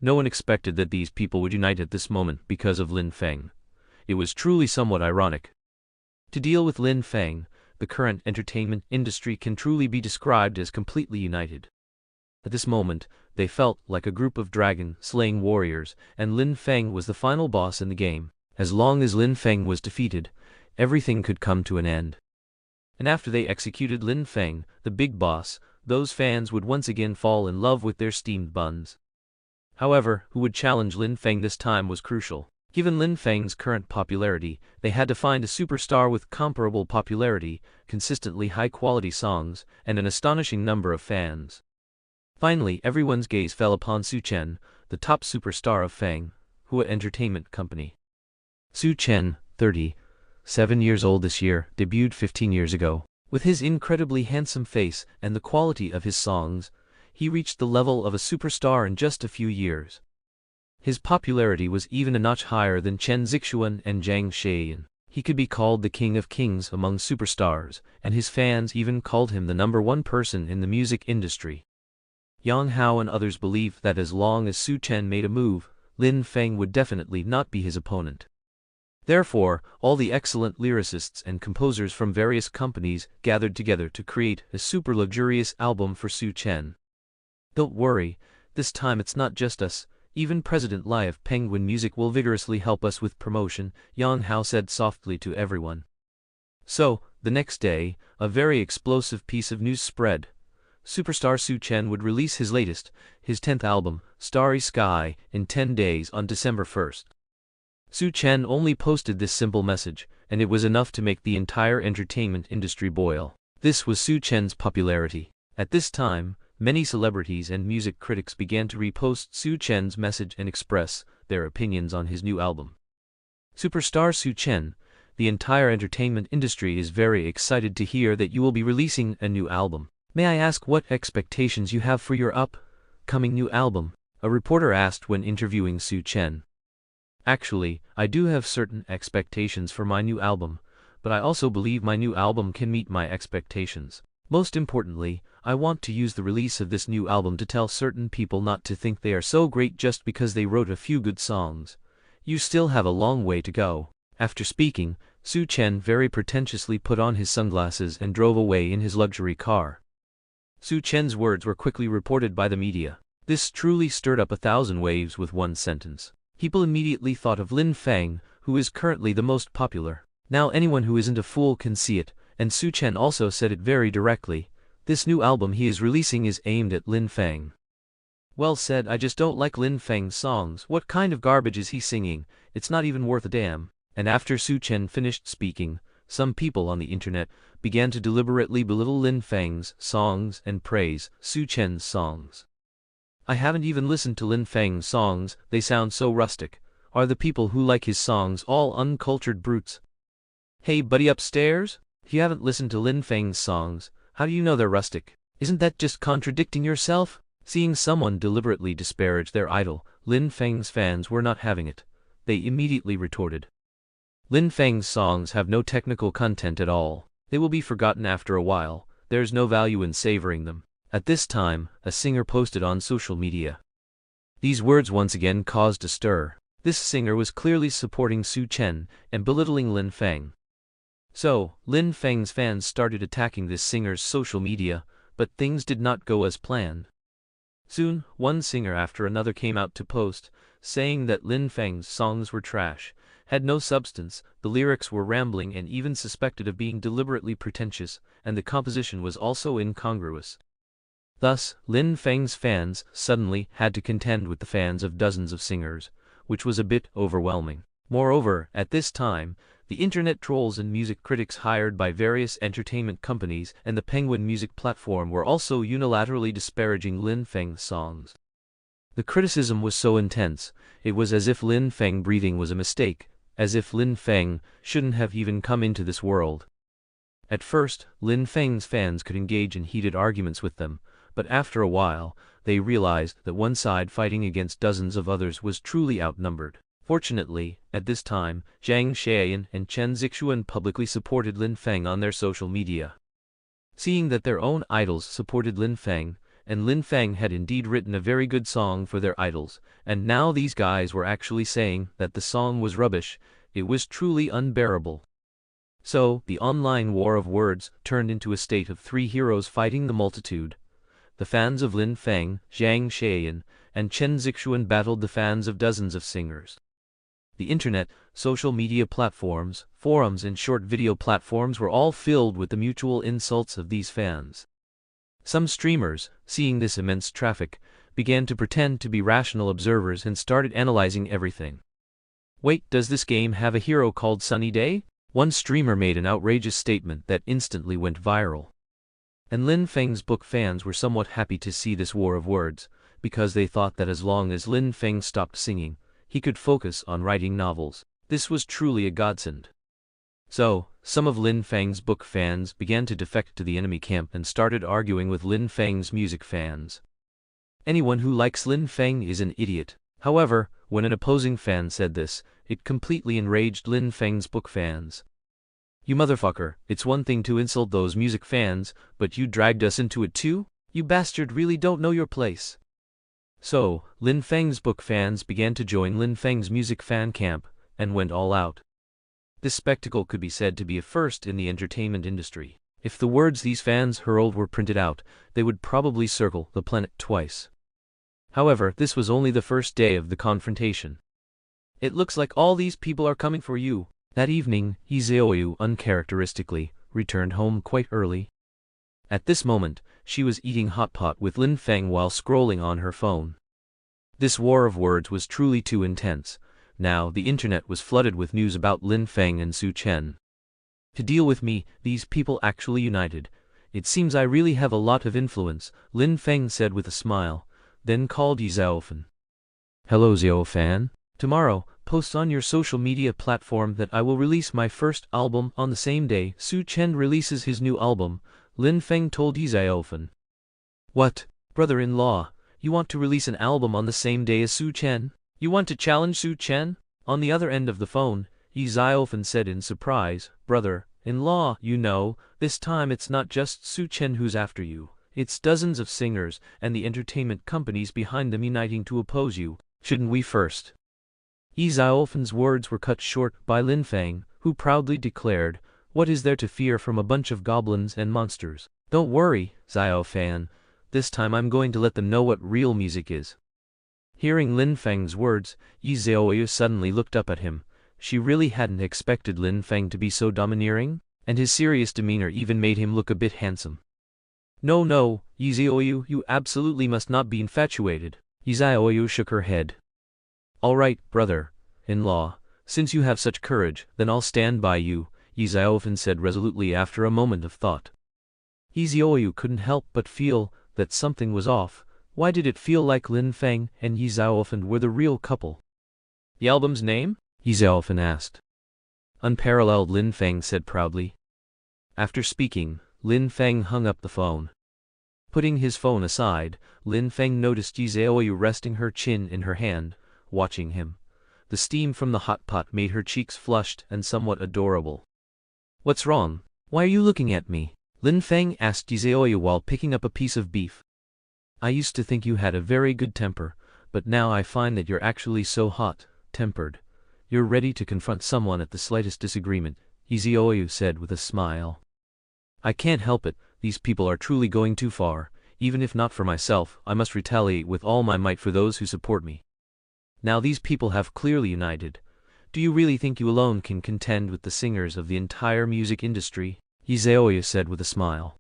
[SPEAKER 1] No one expected that these people would unite at this moment because of Lin Feng. It was truly somewhat ironic. To deal with Lin Feng, the current entertainment industry can truly be described as completely united. At this moment, they felt like a group of dragon-slaying warriors, and Lin Feng was the final boss in the game. As long as Lin Feng was defeated, everything could come to an end. And after they executed Lin Feng, the big boss, those fans would once again fall in love with their steamed buns. However, who would challenge Lin Feng this time was crucial. Given Lin Feng's current popularity, they had to find a superstar with comparable popularity, consistently high-quality songs, and an astonishing number of fans. Finally, everyone's gaze fell upon Su Chen, the top superstar of Feng, Hua Entertainment Company. Su Chen, 37 years old this year, debuted 15 years ago. With his incredibly handsome face and the quality of his songs, he reached the level of a superstar in just a few years. His popularity was even a notch higher than Chen Zixuan and Zhang Xiaoyu. He could be called the king of kings among superstars, and his fans even called him the #1 person in the music industry. Yang Hao and others believed that as long as Su Chen made a move, Lin Feng would definitely not be his opponent. Therefore, all the excellent lyricists and composers from various companies gathered together to create a super luxurious album for Su Chen. Don't worry, this time it's not just us. Even President Lai of Penguin Music will vigorously help us with promotion, Yang Hao said softly to everyone. So, the next day, a very explosive piece of news spread. Superstar Su Chen would release his 10th album, Starry Sky, in 10 days on December 1st. Su Chen only posted this simple message, and it was enough to make the entire entertainment industry boil. This was Su Chen's popularity. At this time, many celebrities and music critics began to repost Su Chen's message and express their opinions on his new album. Superstar Su Chen, the entire entertainment industry is very excited to hear that you will be releasing a new album. May I ask what expectations you have for your upcoming new album? A reporter asked when interviewing Su Chen. Actually, I do have certain expectations for my new album, but I also believe my new album can meet my expectations. Most importantly, I want to use the release of this new album to tell certain people not to think they are so great just because they wrote a few good songs. You still have a long way to go. After speaking, Su Chen very pretentiously put on his sunglasses and drove away in his luxury car. Su Chen's words were quickly reported by the media. This truly stirred up 1,000 waves with one sentence. People immediately thought of Lin Feng, who is currently the most popular. Now anyone who isn't a fool can see it, and Su Chen also said it very directly. This new album he is releasing is aimed at Lin Feng. Well said, I just don't like Lin Feng's songs. What kind of garbage is he singing? It's not even worth a damn. And after Su Chen finished speaking, some people on the internet began to deliberately belittle Lin Feng's songs and praise Su Chen's songs. I haven't even listened to Lin Feng's songs, they sound so rustic. Are the people who like his songs all uncultured brutes? Hey buddy upstairs? If you haven't listened to Lin Feng's songs, how do you know they're rustic? Isn't that just contradicting yourself? Seeing someone deliberately disparage their idol, Lin Feng's fans were not having it. They immediately retorted. Lin Feng's songs have no technical content at all. They will be forgotten after a while. There's no value in savoring them. At this time, a singer posted on social media. These words once again caused a stir. This singer was clearly supporting Su Chen and belittling Lin Feng. So, Lin Feng's fans started attacking this singer's social media, but things did not go as planned. Soon, one singer after another came out to post, saying that Lin Feng's songs were trash, had no substance, the lyrics were rambling and even suspected of being deliberately pretentious, and the composition was also incongruous. Thus, Lin Feng's fans suddenly had to contend with the fans of dozens of singers, which was a bit overwhelming. Moreover, at this time, The internet trolls and music critics hired by various entertainment companies and the Penguin Music platform were also unilaterally disparaging Lin Feng's songs. The criticism was so intense, it was as if Lin Feng breathing was a mistake, as if Lin Feng shouldn't have even come into this world. At first, Lin Feng's fans could engage in heated arguments with them, but after a while, they realized that one side fighting against dozens of others was truly outnumbered. Fortunately, at this time, Zhang Xiaoyu and Chen Zixuan publicly supported Lin Feng on their social media. Seeing that their own idols supported Lin Feng, and Lin Feng had indeed written a very good song for their idols, and now these guys were actually saying that the song was rubbish, it was truly unbearable. So, the online war of words turned into a state of three heroes fighting the multitude. The fans of Lin Feng, Zhang Xiaoyu, and Chen Zixuan battled the fans of dozens of singers. The internet, social media platforms, forums and short video platforms were all filled with the mutual insults of these fans. Some streamers, seeing this immense traffic, began to pretend to be rational observers and started analyzing everything. Wait, does this game have a hero called Sunny Day? One streamer made an outrageous statement that instantly went viral. And Lin Feng's book fans were somewhat happy to see this war of words, because they thought that as long as Lin Feng stopped singing, he could focus on writing novels. This was truly a godsend. So, some of Lin Feng's book fans began to defect to the enemy camp and started arguing with Lin Feng's music fans. Anyone who likes Lin Feng is an idiot. However, when an opposing fan said this, it completely enraged Lin Feng's book fans. You motherfucker, it's one thing to insult those music fans, but you dragged us into it too? You bastard really don't know your place. So, Lin Feng's book fans began to join Lin Feng's music fan camp, and went all out. This spectacle could be said to be a first in the entertainment industry. If the words these fans hurled were printed out, they would probably circle the planet twice. However, this was only the first day of the confrontation. It looks like all these people are coming for you. That evening, Ye Xiaoyu uncharacteristically returned home quite early. At this moment, she was eating hot pot with Lin Feng while scrolling on her phone. This war of words was truly too intense. Now, the internet was flooded with news about Lin Feng and Su Chen. To deal with me, these people actually united. It seems I really have a lot of influence, Lin Feng said with a smile, then called Ye Xiaofen. Hello Xiaofan. Tomorrow, post on your social media platform that I will release my first album on the same day Su Chen releases his new album, Lin Feng told Ye Xiaofen. What, brother-in-law, you want to release an album on the same day as Su Chen? You want to challenge Su Chen? On the other end of the phone, Ye Xiaofen said in surprise, brother-in-law, you know, this time it's not just Su Chen who's after you. It's dozens of singers and the entertainment companies behind them uniting to oppose you. Shouldn't we first? Ye Xiaofen's words were cut short by Lin Feng, who proudly declared, what is there to fear from a bunch of goblins and monsters? Don't worry, Xiaofan. This time I'm going to let them know what real music is. Hearing Lin Feng's words, Ye Xiaoyu suddenly looked up at him. She really hadn't expected Lin Feng to be so domineering, and his serious demeanor even made him look a bit handsome. No, Ye Xiaoyu, you absolutely must not be infatuated. Ye Xiaoyu shook her head. All right, brother-in-law, since you have such courage, then I'll stand by you, Ye Xiaofen said resolutely after a moment of thought. Ye Xiaoyu couldn't help but feel that something was off. Why did it feel like Lin Feng and Ye Xiaofen were the real couple? The album's name? Ye Xiaofen asked. Unparalleled, Lin Feng said proudly. After speaking, Lin Feng hung up the phone. Putting his phone aside, Lin Feng noticed Ye Xiaoyu resting her chin in her hand, watching him. The steam from the hot pot made her cheeks flushed and somewhat adorable. What's wrong? Why are you looking at me? Lin Feng asked Ye Xiaoyu while picking up a piece of beef. I used to think you had a very good temper, but now I find that you're actually so hot-tempered. You're ready to confront someone at the slightest disagreement, Ye Xiaoyu said with a smile. I can't help it, these people are truly going too far. Even if not for myself, I must retaliate with all my might for those who support me. Now these people have clearly united. Do you really think you alone can contend with the singers of the entire music industry? Ye Xiaoyu said with a smile.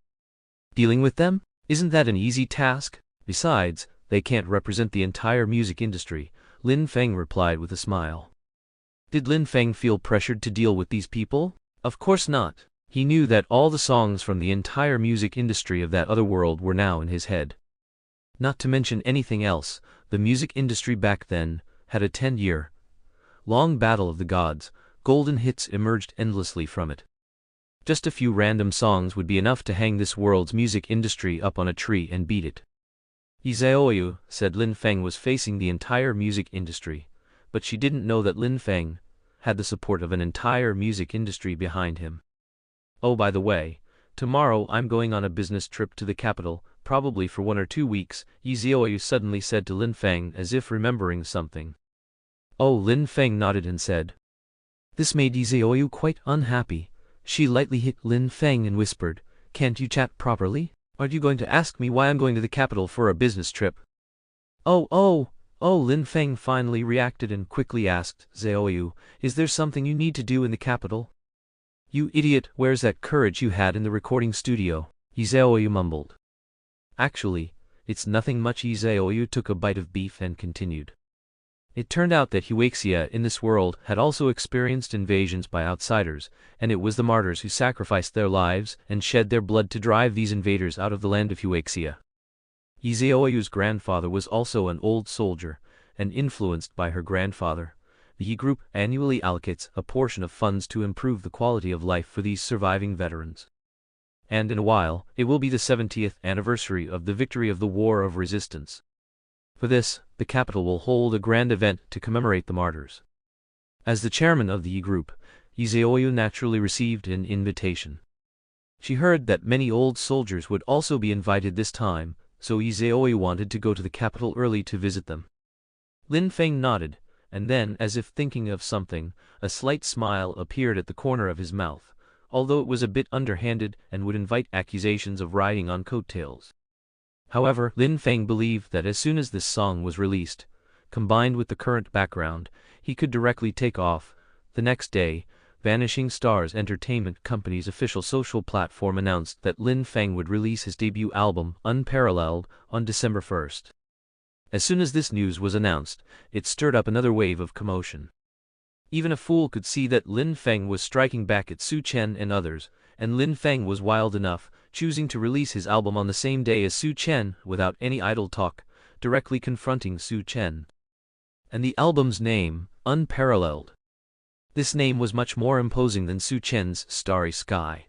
[SPEAKER 1] Dealing with them? Isn't that an easy task? Besides, they can't represent the entire music industry, Lin Feng replied with a smile. Did Lin Feng feel pressured to deal with these people? Of course not. He knew that all the songs from the entire music industry of that other world were now in his head. Not to mention anything else, the music industry back then had a 10-year-long battle of the gods. Golden hits emerged endlessly from it. Just a few random songs would be enough to hang this world's music industry up on a tree and beat it. Ye Xiaoyu said Lin Feng was facing the entire music industry, but she didn't know that Lin Feng had the support of an entire music industry behind him. Oh, by the way, tomorrow I'm going on a business trip to the capital, probably for 1 or 2 weeks, Ye Xiaoyu suddenly said to Lin Feng as if remembering something. Oh, Lin Feng nodded and said. This made Ye Xiaoyu quite unhappy. She lightly hit Lin Feng and whispered, "Can't you chat properly? Aren't you going to ask me why I'm going to the capital for a business trip?" Oh, Lin Feng finally reacted and quickly asked, "Xiaoyu, is there something you need to do in the capital?" "You idiot, where's that courage you had in the recording studio?" Ye Xiaoyu mumbled. "Actually, it's nothing much." Ye Xiaoyu took a bite of beef and continued. It turned out that Huaxia in this world had also experienced invasions by outsiders, and it was the martyrs who sacrificed their lives and shed their blood to drive these invaders out of the land of Huaxia. Ye Xiaoyu's grandfather was also an old soldier, and influenced by her grandfather, the Ye Group annually allocates a portion of funds to improve the quality of life for these surviving veterans. And in a while, it will be the 70th anniversary of the victory of the War of Resistance. For this, the capital will hold a grand event to commemorate the martyrs. As the chairman of the Ye Group, Ye Xiaoyu naturally received an invitation. She heard that many old soldiers would also be invited this time, so Ye Xiaoyu wanted to go to the capital early to visit them. Lin Feng nodded, and then, as if thinking of something, a slight smile appeared at the corner of his mouth, although it was a bit underhanded and would invite accusations of riding on coattails. However, Lin Feng believed that as soon as this song was released, combined with the current background, he could directly take off. The next day, Vanishing Stars Entertainment Company's official social platform announced that Lin Feng would release his debut album, Unparalleled, on December 1st. As soon as this news was announced, it stirred up another wave of commotion. Even a fool could see that Lin Feng was striking back at Su Chen and others, and Lin Feng was wild enough, choosing to release his album on the same day as Su Chen without any idle talk, directly confronting Su Chen. And the album's name, Unparalleled. This name was much more imposing than Su Chen's Starry Sky.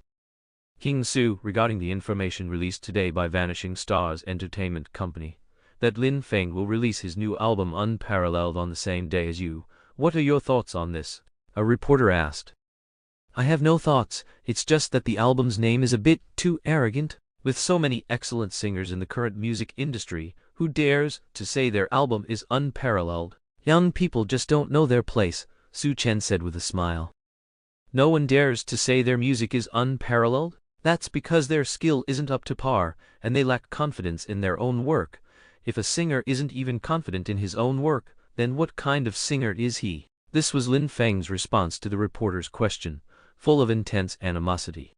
[SPEAKER 1] King Su, regarding the information released today by Vanishing Stars Entertainment Company, that Lin Feng will release his new album Unparalleled on the same day as you, what are your thoughts on this? A reporter asked. I have no thoughts, it's just that the album's name is a bit too arrogant. With so many excellent singers in the current music industry, who dares to say their album is unparalleled? Young people just don't know their place, Su Chen said with a smile. No one dares to say their music is unparalleled? That's because their skill isn't up to par, and they lack confidence in their own work. If a singer isn't even confident in his own work, then what kind of singer is he? This was Lin Feng's response to the reporter's question, full of intense animosity.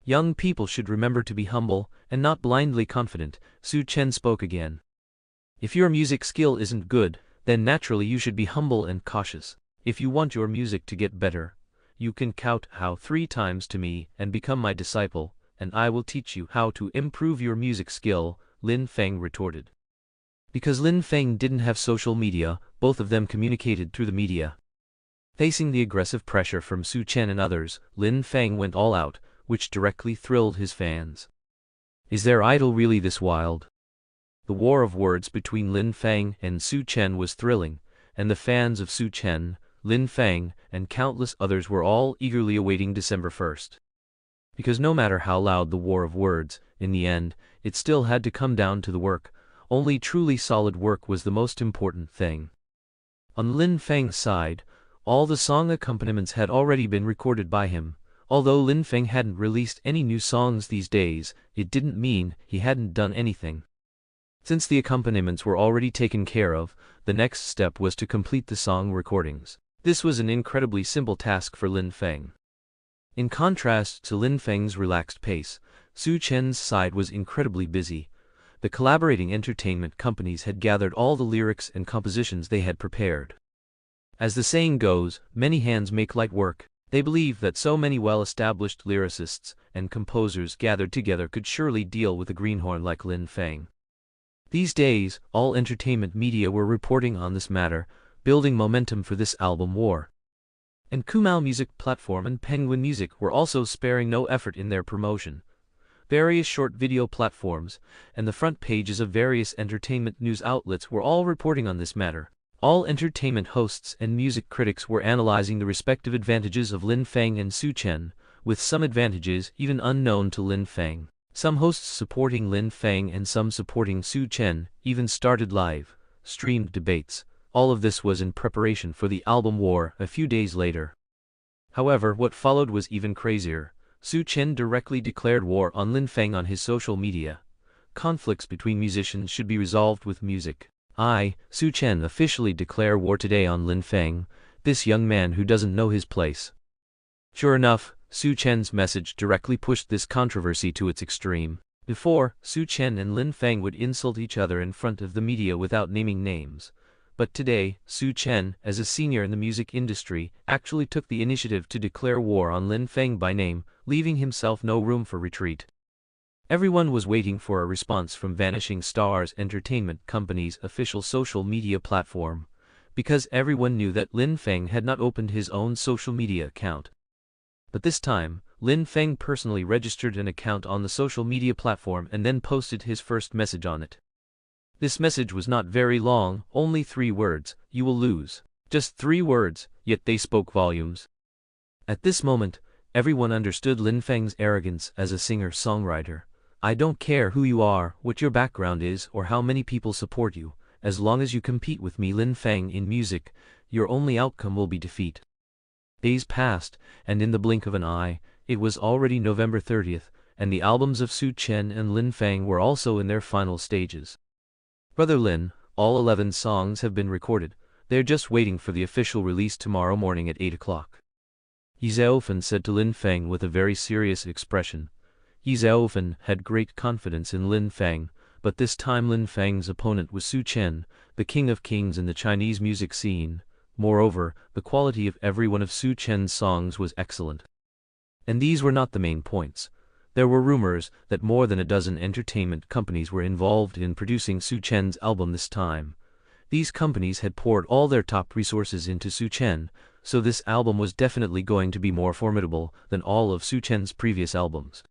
[SPEAKER 1] Young people should remember to be humble and not blindly confident, Su Chen spoke again. If your music skill isn't good, then naturally you should be humble and cautious. If you want your music to get better, you can count how 3 times to me and become my disciple, and I will teach you how to improve your music skill, Lin Feng retorted. Because Lin Feng didn't have social media, both of them communicated through the media. Facing the aggressive pressure from Su Chen and others, Lin Feng went all out, which directly thrilled his fans. Is their idol really this wild? The war of words between Lin Feng and Su Chen was thrilling, and the fans of Su Chen, Lin Feng, and countless others were all eagerly awaiting December 1st. Because no matter how loud the war of words, in the end, it still had to come down to the work. Only truly solid work was the most important thing. On Lin Feng's side, all the song accompaniments had already been recorded by him. Although Lin Feng hadn't released any new songs these days, it didn't mean he hadn't done anything. Since the accompaniments were already taken care of, the next step was to complete the song recordings. This was an incredibly simple task for Lin Feng. In contrast to Lin Feng's relaxed pace, Su Chen's side was incredibly busy. The collaborating entertainment companies had gathered all the lyrics and compositions they had prepared. As the saying goes, many hands make light work. They believed that so many well-established lyricists and composers gathered together could surely deal with a greenhorn like Lin Feng. These days, all entertainment media were reporting on this matter, building momentum for this album war. And Kumao Music Platform and Penguin Music were also sparing no effort in their promotion. Various short video platforms and the front pages of various entertainment news outlets were all reporting on this matter. All entertainment hosts and music critics were analyzing the respective advantages of Lin Feng and Su Chen, with some advantages even unknown to Lin Feng. Some hosts supporting Lin Feng and some supporting Su Chen even started live, streamed debates. All of this was in preparation for the album war a few days later. However, what followed was even crazier. Su Chen directly declared war on Lin Feng on his social media. Conflicts between musicians should be resolved with music. Su Chen officially declare war today on Lin Feng, this young man who doesn't know his place. Sure enough, Su Chen's message directly pushed this controversy to its extreme. Before, Su Chen and Lin Feng would insult each other in front of the media without naming names. But today, Su Chen, as a senior in the music industry, actually took the initiative to declare war on Lin Feng by name, leaving himself no room for retreat. Everyone was waiting for a response from Vanishing Stars Entertainment Company's official social media platform, because everyone knew that Lin Feng had not opened his own social media account. But this time, Lin Feng personally registered an account on the social media platform and then posted his first message on it. This message was not very long, only 3 words, "You will lose." Just 3 words, yet they spoke volumes. At this moment, everyone understood Lin Feng's arrogance as a singer-songwriter. I don't care who you are, what your background is, or how many people support you, as long as you compete with me, Lin Feng, in music, your only outcome will be defeat. Days passed, and in the blink of an eye, it was already November 30th, and the albums of Su Chen and Lin Feng were also in their final stages. Brother Lin, all 11 songs have been recorded. They're just waiting for the official release tomorrow morning at 8 o'clock. Ye Xiaoyu said to Lin Feng with a very serious expression. Ye Xiaoyu had great confidence in Lin Feng, but this time Lin Feng's opponent was Su Chen, the king of kings in the Chinese music scene. Moreover, the quality of every one of Su Chen's songs was excellent. And these were not the main points. There were rumors that more than a dozen entertainment companies were involved in producing Su Chen's album this time. These companies had poured all their top resources into Su Chen, so this album was definitely going to be more formidable than all of Su Chen's previous albums.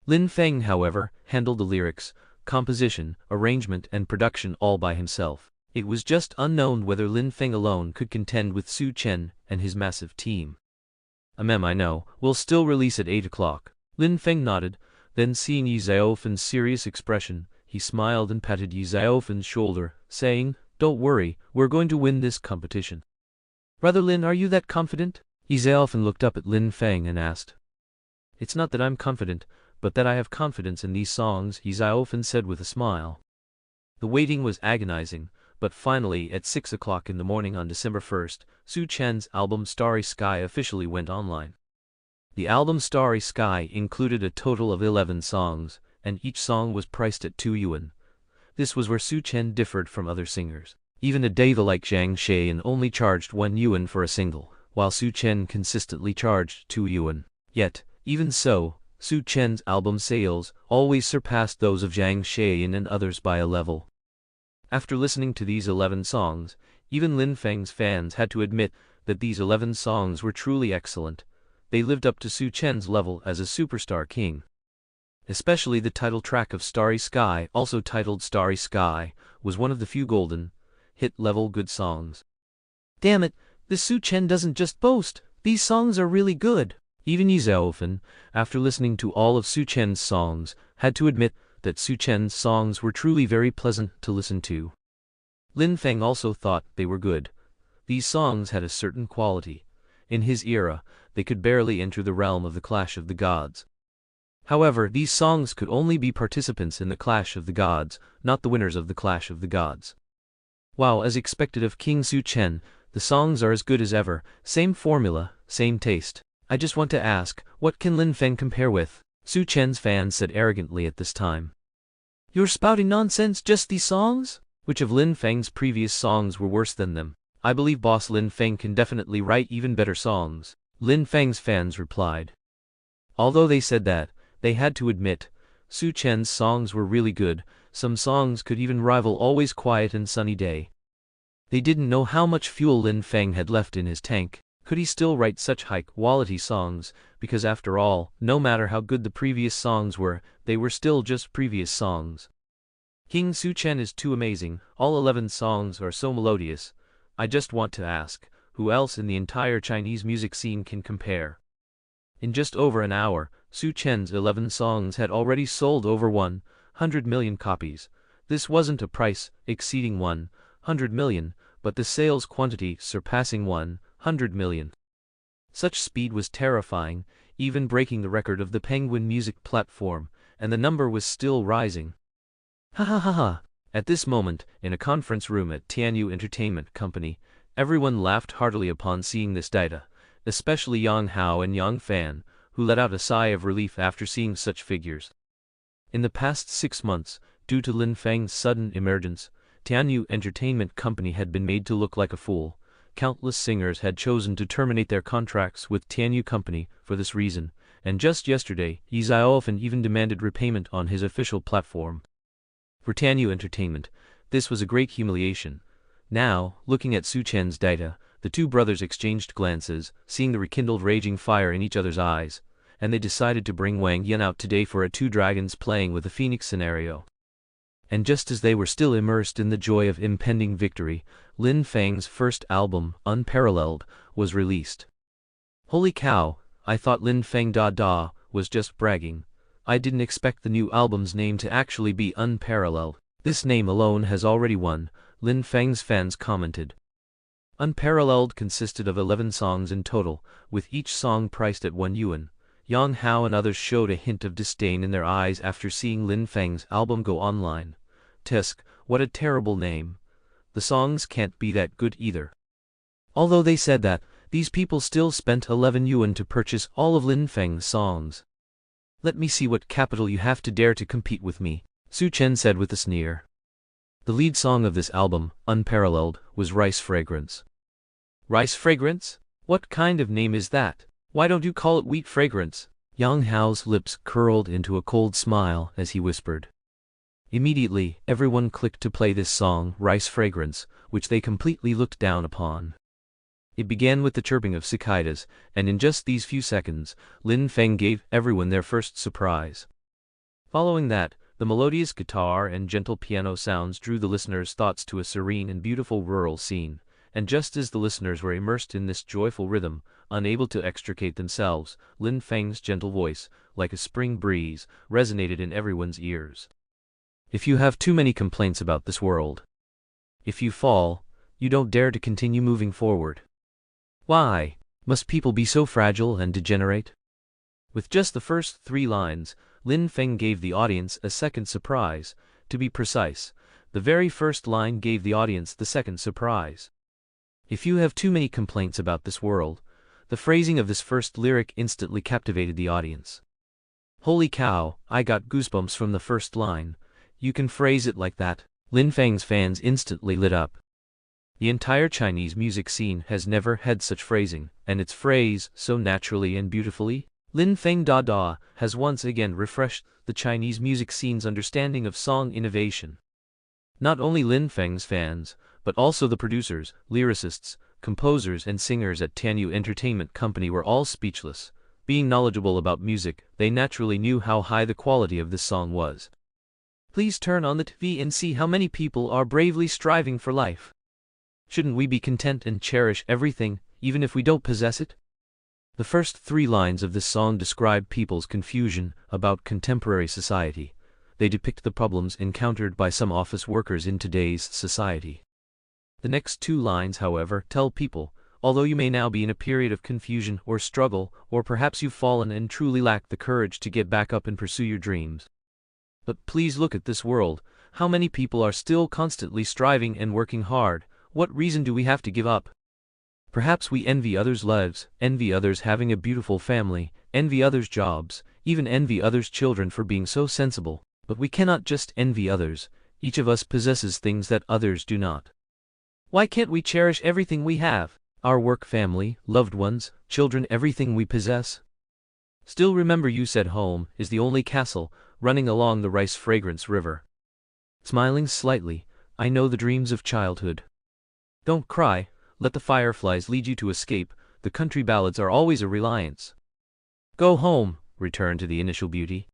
[SPEAKER 1] Lin Feng, however, handled the lyrics, composition, arrangement and production all by himself. It was just unknown whether Lin Feng alone could contend with Su Chen and his massive team. I know, we'll still release at 8 o'clock. Lin Feng nodded, then seeing Ye Xiaoyu's serious expression, he smiled and patted Ye Xiaoyu's shoulder, saying, "Don't worry, we're going to win this competition." "Brother Lin, are you that confident?" Ye Xiaoyu looked up at Lin Feng and asked. "It's not that I'm confident, but that I have confidence in these songs," Ye Xiaoyu said with a smile. The waiting was agonizing, but finally at 6 o'clock in the morning on December 1st, Su Chen's album Starry Sky officially went online. The album Starry Sky included a total of 11 songs, and each song was priced at 2 yuan. This was where Su Chen differed from other singers. Even a diva like Zhang Xian only charged 1 yuan for a single, while Su Chen consistently charged 2 yuan. Yet, even so, Su Chen's album sales always surpassed those of Zhang Xian and others by a level. After listening to these 11 songs, even Lin Feng's fans had to admit that these 11 songs were truly excellent. They lived up to Su Chen's level as a superstar king. Especially the title track of Starry Sky, also titled Starry Sky, was one of the few golden, hit-level good songs. "Damn it, this Su Chen doesn't just boast, these songs are really good." Even Ye Xiaoyu, after listening to all of Su Chen's songs, had to admit that Su Chen's songs were truly very pleasant to listen to. Lin Feng also thought they were good. These songs had a certain quality. In his era, they could barely enter the realm of the Clash of the Gods. However, these songs could only be participants in the Clash of the Gods, not the winners of the Clash of the Gods. While, as expected of King Su Chen, the songs are as good as ever, same formula, same taste. "I just want to ask, what can Lin Feng compare with?" Su Chen's fans said arrogantly at this time. "You're spouting nonsense, just these songs?" Which of Lin Feng's previous songs were worse than them? I believe boss Lin Feng can definitely write even better songs, Lin Feng's fans replied. Although they said that, they had to admit, Su Chen's songs were really good, some songs could even rival Always Quiet and Sunny Day. They didn't know how much fuel Lin Feng had left in his tank. Could he still write such high-quality songs, because after all, no matter how good the previous songs were, they were still just previous songs. King Su Chen is too amazing, all 11 songs are so melodious. I just want to ask, who else in the entire Chinese music scene can compare? In just over an hour, Su Chen's 11 songs had already sold over 100 million copies. This wasn't a price exceeding 100 million, but the sales quantity surpassing 100 million. Such speed was terrifying, even breaking the record of the Penguin Music platform, and the number was still rising. Ha ha ha ha! At this moment, in a conference room at Tianyu Entertainment Company, everyone laughed heartily upon seeing this data, especially Yang Hao and Yang Fan, who let out a sigh of relief after seeing such figures. In the past 6 months, due to Lin Feng's sudden emergence, Tianyu Entertainment Company had been made to look like a fool. Countless singers had chosen to terminate their contracts with Tianyu Company for this reason, and just yesterday, Ye Xiaoyu even demanded repayment on his official platform. For Tianyu Entertainment, this was a great humiliation. Now, looking at Su Chen's data, the two brothers exchanged glances, seeing the rekindled raging fire in each other's eyes, and they decided to bring Wang Yan out today for a Two Dragons playing with the Phoenix scenario. And just as they were still immersed in the joy of impending victory, Lin Feng's first album, Unparalleled, was released. Holy cow, I thought Lin Feng was just bragging. I didn't expect the new album's name to actually be Unparalleled. This name alone has already won, Lin Feng's fans commented. Unparalleled consisted of 11 songs in total, with each song priced at 1 yuan. Yang Hao and others showed a hint of disdain in their eyes after seeing Lin Feng's album go online. Tisk, what a terrible name. The songs can't be that good either. Although they said that, these people still spent 11 yuan to purchase all of Lin Feng's songs. Let me see what capital you have to dare to compete with me, Su Chen said with a sneer. The lead song of this album, Unparalleled, was Rice Fragrance. Rice Fragrance? What kind of name is that? Why don't you call it Wheat Fragrance? Yang Hao's lips curled into a cold smile as he whispered. Immediately, everyone clicked to play this song, Rice Fragrance, which they completely looked down upon. It began with the chirping of cicadas, and in just these few seconds, Lin Feng gave everyone their first surprise. Following that, the melodious guitar and gentle piano sounds drew the listeners' thoughts to a serene and beautiful rural scene, and just as the listeners were immersed in this joyful rhythm, unable to extricate themselves, Lin Feng's gentle voice, like a spring breeze, resonated in everyone's ears. If you have too many complaints about this world, if you fall, you don't dare to continue moving forward. Why must people be so fragile and degenerate? With just the first 3 lines, Lin Feng gave the audience a second surprise. To be precise, the very first line gave the audience the second surprise. If you have too many complaints about this world, the phrasing of this first lyric instantly captivated the audience. Holy cow, I got goosebumps from the first line. You can phrase it like that? Lin Feng's fans instantly lit up. The entire Chinese music scene has never had such phrasing, and it's phrased so naturally and beautifully. Lin Feng has once again refreshed the Chinese music scene's understanding of song innovation. Not only Lin Feng's fans, but also the producers, lyricists, composers and singers at Tianyu Entertainment Company were all speechless. Being knowledgeable about music, they naturally knew how high the quality of this song was. Please turn on the TV and see how many people are bravely striving for life. Shouldn't we be content and cherish everything, even if we don't possess it? The first 3 lines of this song describe people's confusion about contemporary society. They depict the problems encountered by some office workers in today's society. The next 2 lines, however, tell people, although you may now be in a period of confusion or struggle, or perhaps you've fallen and truly lack the courage to get back up and pursue your dreams. But please look at this world. How many people are still constantly striving and working hard? What reason do we have to give up? Perhaps we envy others' lives, envy others having a beautiful family, envy others' jobs, even envy others' children for being so sensible. But we cannot just envy others. Each of us possesses things that others do not. Why can't we cherish everything we have? Our work, family, loved ones, children, everything we possess? Still remember you said home is the only castle running along the rice fragrance river. Smiling slightly, I know the dreams of childhood. Don't cry, let the fireflies lead you to escape, the country ballads are always a reliance. Go home, returned to the initial beauty.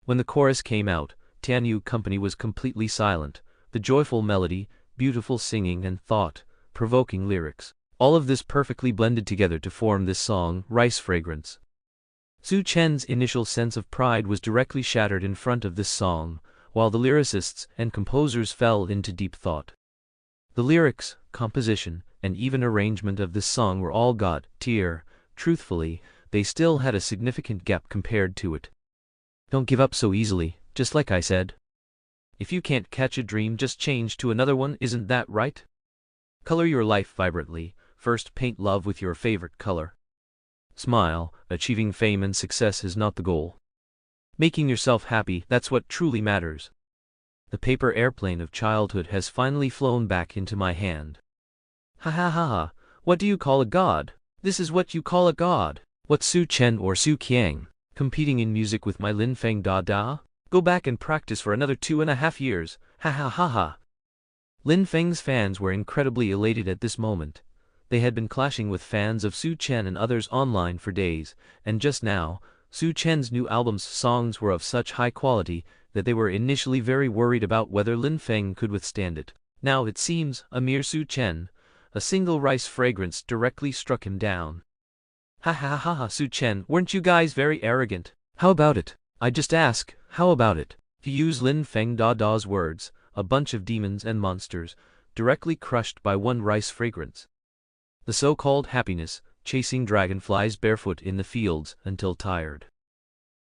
[SPEAKER 1] When the chorus came out, Tianyu company was completely silent, the joyful melody, beautiful singing and thought-provoking lyrics. All of this perfectly blended together to form this song, Rice Fragrance. Su Chen's initial sense of pride was directly shattered in front of this song, while the lyricists and composers fell into deep thought. The lyrics, composition, and even arrangement of this song were all God-tier. Truthfully, they still had a significant gap compared to it. Don't give up so easily, just like I said. If you can't catch a dream, just change to another one, isn't that right? Color your life vibrantly, first paint love with your favorite color. Smile, achieving fame and success is not the goal. Making yourself happy, that's what truly matters. The paper airplane of childhood has finally flown back into my hand. Ha ha ha ha, what do you call a god? This is what you call a god. What, Su Chen or Su Qiang? Competing in music with my Lin Feng da? Go back and practice for another 2.5 years, ha ha ha ha. Lin Feng's fans were incredibly elated at this moment. They had been clashing with fans of Su Chen and others online for days, and just now, Su Chen's new album's songs were of such high quality that they were initially very worried about whether Lin Feng could withstand it. Now it seems, a mere Su Chen, a single rice fragrance directly struck him down. Ha ha ha ha, Su Chen, weren't you guys very arrogant? How about it? I just ask, how about it? To use Lin Feng Da's words, a bunch of demons and monsters, directly crushed by one rice fragrance. The so-called happiness, chasing dragonflies barefoot in the fields until tired.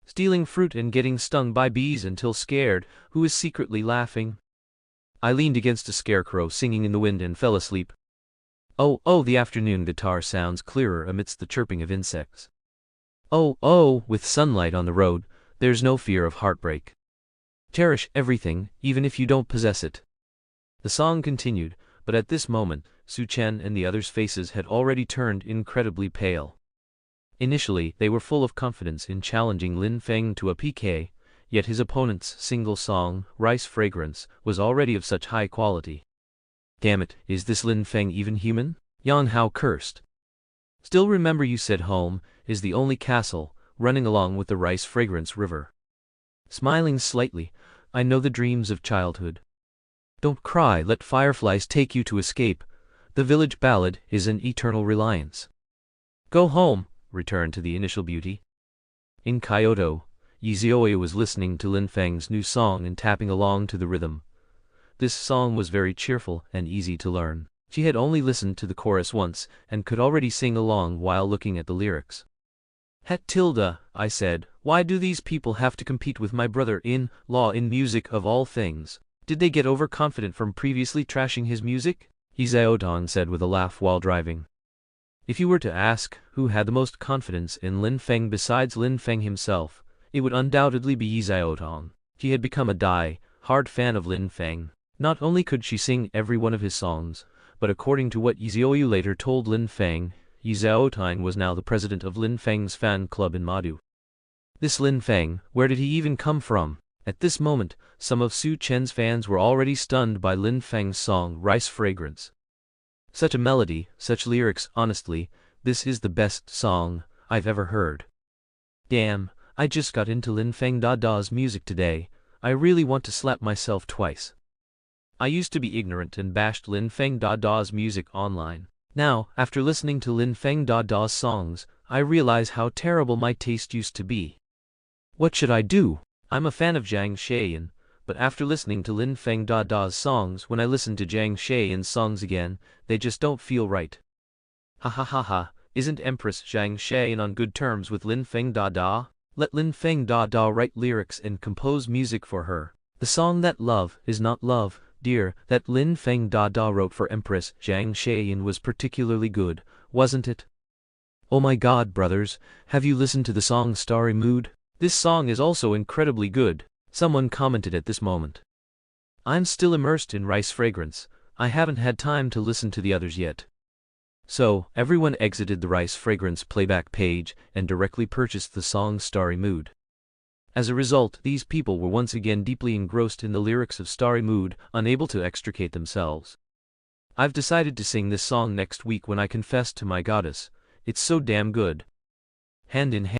[SPEAKER 1] Stealing fruit and getting stung by bees until scared, who is secretly laughing? I leaned against a scarecrow singing in the wind and fell asleep. Oh, the afternoon guitar sounds clearer amidst the chirping of insects. Oh, with sunlight on the road, there's no fear of heartbreak. Cherish everything, even if you don't possess it. The song continued, but at this moment, Su Chen and the others' faces had already turned incredibly pale. Initially, they were full of confidence in challenging Lin Feng to a PK, yet his opponent's single song, Rice Fragrance, was already of such high quality. Damn it, is this Lin Feng even human? Yan Hao cursed. Still remember you said home is the only castle running along with the rice fragrance river. Smiling slightly, I know the dreams of childhood. Don't cry, let fireflies take you to escape. The village ballad is an eternal reliance. Go home, returned to the initial beauty. In Kyoto, Ye Xiaoyu was listening to Lin Feng's new song and tapping along to the rhythm. This song was very cheerful and easy to learn. She had only listened to the chorus once and could already sing along while looking at the lyrics. Het tilde, I said, why do these people have to compete with my brother-in-law in music of all things? Did they get overconfident from previously trashing his music? Ye Xiaoyu said with a laugh while driving. If you were to ask who had the most confidence in Lin Feng besides Lin Feng himself, it would undoubtedly be Ye Xiaoyu. She had become a die-hard fan of Lin Feng. Not only could she sing every one of his songs, but according to what Ye Xiaoyu later told Lin Feng, Ye Xiaoyu was now the president of Lin Feng's fan club in Madu. This Lin Feng, where did he even come from? At this moment, some of Su Chen's fans were already stunned by Lin Feng's song Rice Fragrance. Such a melody, such lyrics, honestly, this is the best song I've ever heard. Damn, I just got into Lin Feng Da's music today, I really want to slap myself twice. I used to be ignorant and bashed Lin Feng Da's music online. Now, after listening to Lin Feng Da's songs, I realize how terrible my taste used to be. What should I do? I'm a fan of Zhang Xiaoyan, but after listening to Lin Feng Da's songs, when I listen to Zhang Xiaoyan's songs again, they just don't feel right. Ha ha ha ha, isn't Empress Zhang Xiaoyan on good terms with Lin Feng Da? Let Lin Feng Da write lyrics and compose music for her. The song That Love Is Not Love, Dear, that Lin Feng Da wrote for Empress Zhang Xiaoyan was particularly good, wasn't it? Oh my god, brothers, have you listened to the song Starry Mood? This song is also incredibly good, someone commented at this moment. I'm still immersed in Rice Fragrance, I haven't had time to listen to the others yet. So, everyone exited the Rice Fragrance playback page and directly purchased the song Starry Mood. As a result, these people were once again deeply engrossed in the lyrics of Starry Mood, unable to extricate themselves. I've decided to sing this song next week when I confess to my goddess. It's so damn good. Hand in hand.